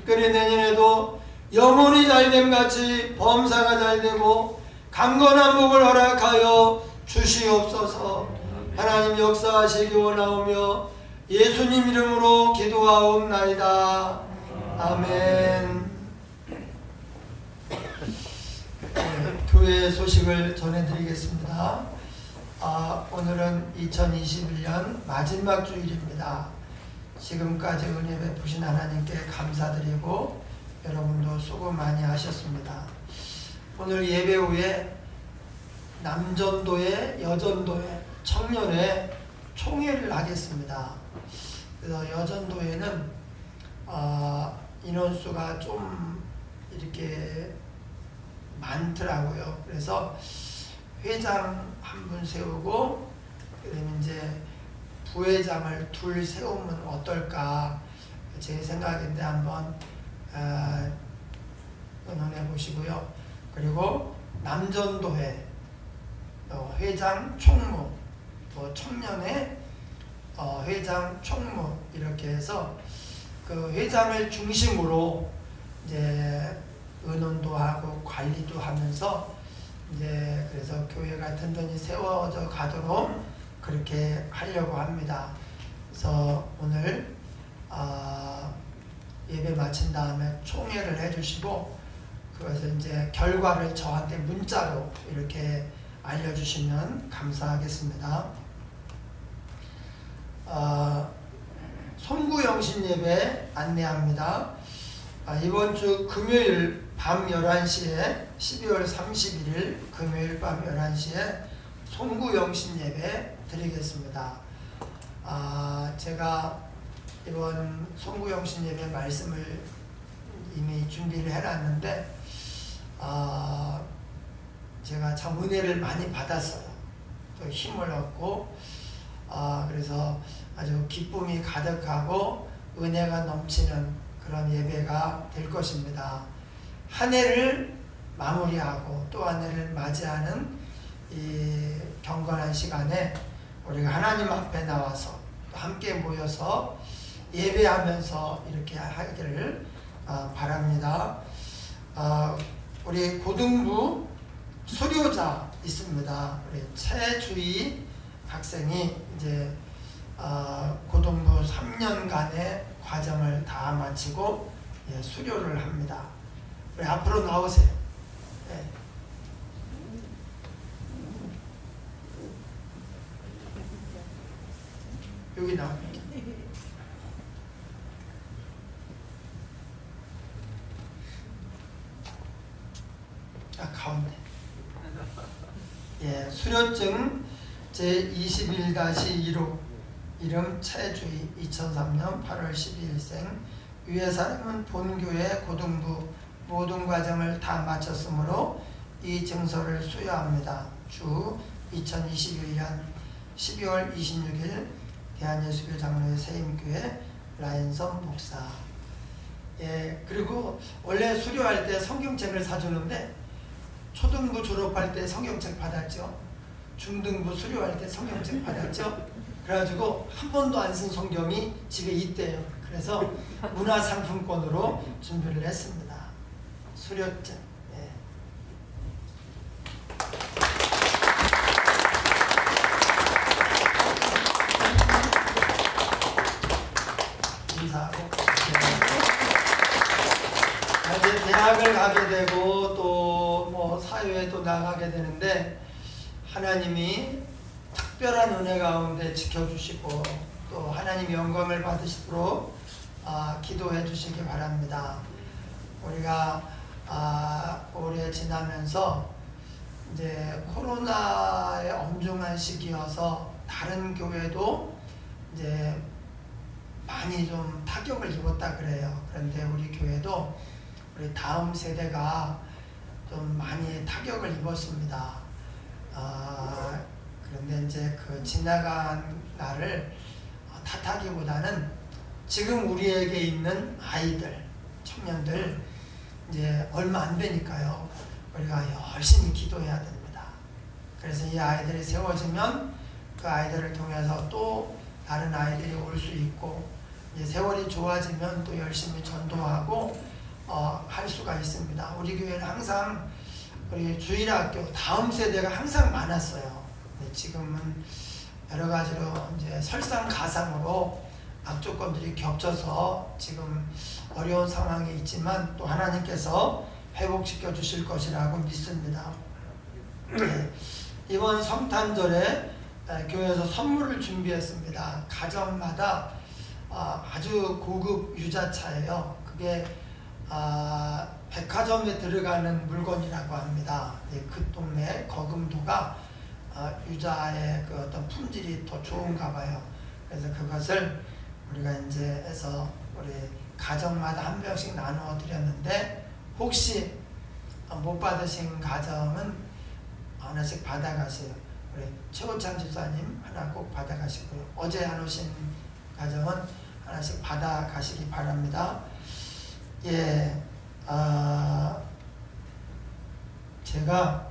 A: 그리 내년에도 영혼이 잘됨같이 범사가 잘되고 강건한 복을 허락하여 주시옵소서. 하나님 역사하시기 원하오며 예수님 이름으로 기도하옵나이다. 아멘. 교회 소식을 전해드리겠습니다. 오늘은 2021년 마지막 주일입니다. 지금까지 은혜 베푸신 하나님께 감사드리고 여러분도 수고 많이 하셨습니다. 오늘 예배 후에 남전도회, 여전도회, 청년회 총회를 하겠습니다. 그래서 여전도회는 인원수가 좀 이렇게 많더라고요. 그래서 회장 한 분 세우고 그다음에 이제 부회장을 둘 세우면 어떨까 제 생각인데 한번 의논해 보시고요. 그리고 남전도회 회장 총무 또 청년회 회장 총무 이렇게 해서 그 회장을 중심으로 이제 의논도 하고 관리도 하면서 이제 그래서 교회 같은 돈이 세워져 가도록 그렇게 하려고 합니다. 그래서 오늘 예배 마친 다음에 총회를 해주시고 그것을 이제 결과를 저한테 문자로 이렇게 알려주시면 감사하겠습니다. 송구영신 예배 안내합니다. 이번 주 금요일 밤 11시에 12월 31일 금요일 밤 11시에 송구영신 예배 드리겠습니다. 제가 이번 송구영신 예배 말씀을 이미 준비를 해놨는데 제가 참 은혜를 많이 받았어요. 또 힘을 얻고 그래서 아주 기쁨이 가득하고 은혜가 넘치는 그런 예배가 될 것입니다. 한 해를 마무리하고 또 한 해를 맞이하는 이 경건한 시간에 우리가 하나님 앞에 나와서 함께 모여서 예배하면서 이렇게 하기를 바랍니다. 우리 고등부 수료자 있습니다. 우리 최주희 학생이 이제 고등부 3년간의 과정을 다 마치고 수료를 합니다. 우리 앞으로 나오세요. 네. 여기 나옵니다. 가운데. 수료증 제21-1호 이름 최주희 2003년 8월 12일생 위의 사람은 본교회 고등부 모든 과정을 다 마쳤으므로 이 증서를 수여합니다. 주 2021년 12월 26일 대한예수교 장로회 세임교회 라인선 목사. 그리고 원래 수료할 때 성경책을 사주는데 초등부 졸업할 때 성경책 받았죠. 중등부 수료할 때 성경책 받았죠. 그래가지고 한 번도 안 쓴 성경이 집에 있대요. 그래서 문화상품권으로 준비를 했습니다. 수료증. 예. 인사하고. 이제 대학을 가게 되고 또 뭐 사회에 또 나가게 되는데 하나님이 특별한 은혜 가운데 지켜주시고 또 하나님 영광을 받으시도록 기도해 주시기 바랍니다. 우리가 올해 지나면서 이제 코로나의 엄중한 시기여서 다른 교회도 이제 많이 좀 타격을 입었다 그래요. 그런데 우리 교회도 우리 다음 세대가 좀 많이 타격을 입었습니다. 그런데 이제 그 지나간 날을 탓하기보다는 지금 우리에게 있는 아이들, 청년들 이제 얼마 안 되니까요. 우리가 열심히 기도해야 됩니다. 그래서 이 아이들이 세워지면 그 아이들을 통해서 또 다른 아이들이 올 수 있고 이제 세월이 좋아지면 또 열심히 전도하고 할 수가 있습니다. 우리 교회는 항상 우리 주일학교 다음 세대가 항상 많았어요. 지금은 여러 가지로 이제 설상가상으로 악조건들이 겹쳐서 지금 어려운 상황에 있지만 또 하나님께서 회복시켜 주실 것이라고 믿습니다. 이번 성탄절에 교회에서 선물을 준비했습니다. 가정마다 아주 고급 유자차예요. 그게 백화점에 들어가는 물건이라고 합니다. 그 동네 거금도가 유자의 그 어떤 품질이 더 좋은가 봐요. 그래서 그것을 우리가 이제 해서 우리 가정마다 한 병씩 나누어 드렸는데 혹시 못 받으신 가정은 하나씩 받아가세요. 우리 최호찬 집사님 하나 꼭 받아가시고요. 어제 안 오신 가정은 하나씩 받아가시기 바랍니다. 예, 제가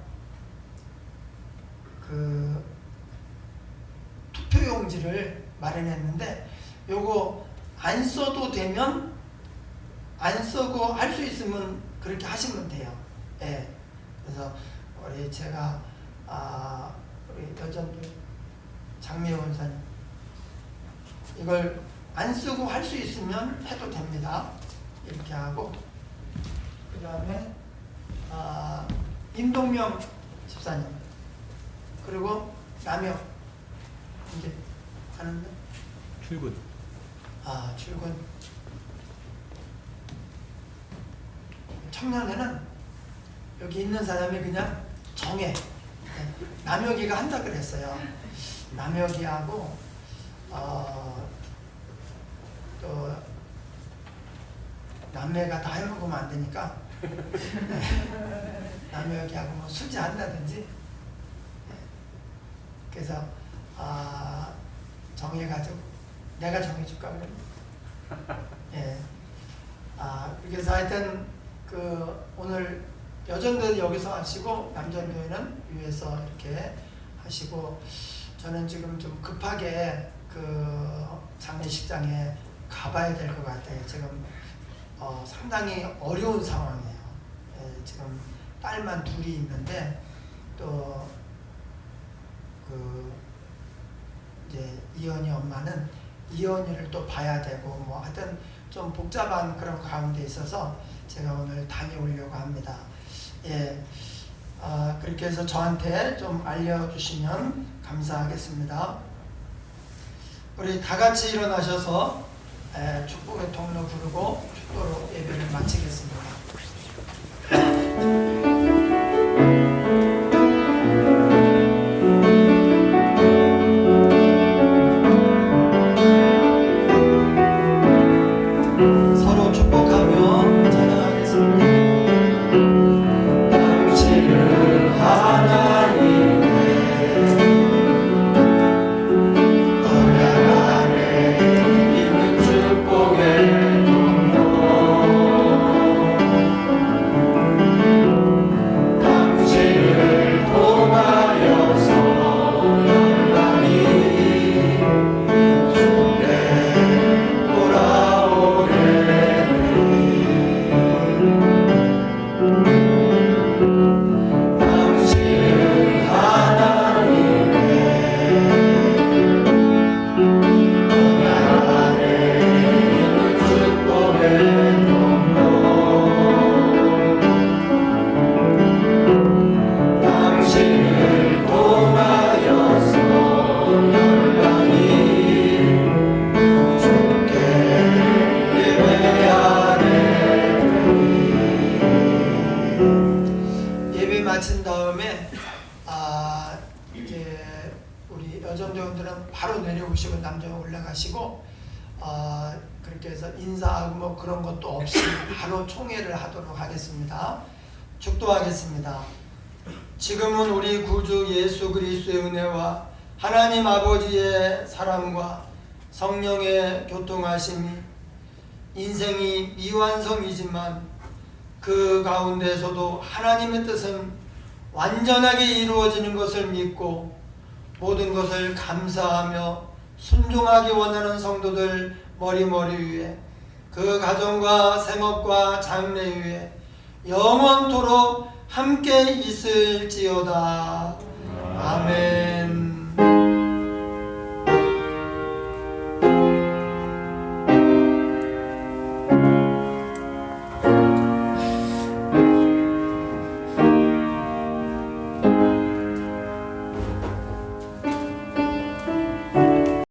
A: 그 투표용지를 마련했는데 요거 안 써도 되면 안 쓰고 할 수 있으면 그렇게 하시면 돼요. 예, 그래서 우리 제가 우리 여전도 장미호 원사님 이걸 안 쓰고 할 수 있으면 해도 됩니다. 이렇게 하고 그 다음에 임동명 집사님 그리고 남혁 이제 하는데
C: 출근.
A: 출근. 청년회는 여기 있는 사람이 그냥 정해. 남혁이가 한다 그랬어요. 남혁이하고 또 남매가 다 해먹으면 안 되니까 남혁이하고 뭐 술지 한다든지. 그래서 정해가지고 내가 정해줄까 그러면. 예. 그래서 하여튼 그 오늘 여전도는 여기서 하시고 남전도에는 위에서 이렇게 하시고 저는 지금 좀 급하게 그 장례식장에 가봐야 될 것 같아요. 지금 상당히 어려운 상황이에요. 예, 지금 딸만 둘이 있는데 또 그 이제 이현이 엄마는 이현이를 또 봐야 되고 뭐 하여튼 좀 복잡한 그런 가운데 있어서 제가 오늘 다녀오려고 합니다. 예, 그렇게 해서 저한테 좀 알려주시면 감사하겠습니다. 우리 다 같이 일어나셔서 축복의 통로 부르고 축도로 예배를 마치겠습니다. 서로 축복하며 찬양하겠습니다. 당신은 하나님 언약 안에 있는 축복의 통로 예배 마친 다음에 이제 우리 여전대원들은 바로 내려오시고 남자 올라가시고 그렇게 해서 인사하고 뭐 그런 것도 없이 바로 총회를 하도록 하겠습니다. 축도하겠습니다. 지금은 우리 구주 예수 그리스도의 은혜와 하나님 아버지의 사랑과 성령의 교통하심이 인생이 미완성이지만 그 가운데서도 하나님의 뜻은 완전하게 이루어지는 것을 믿고 모든 것을 감사하며 순종하기 원하는 성도들 머리머리 위에 그 가정과 생업과 장래 위에 영원토록 함께 있을지어다. 아멘.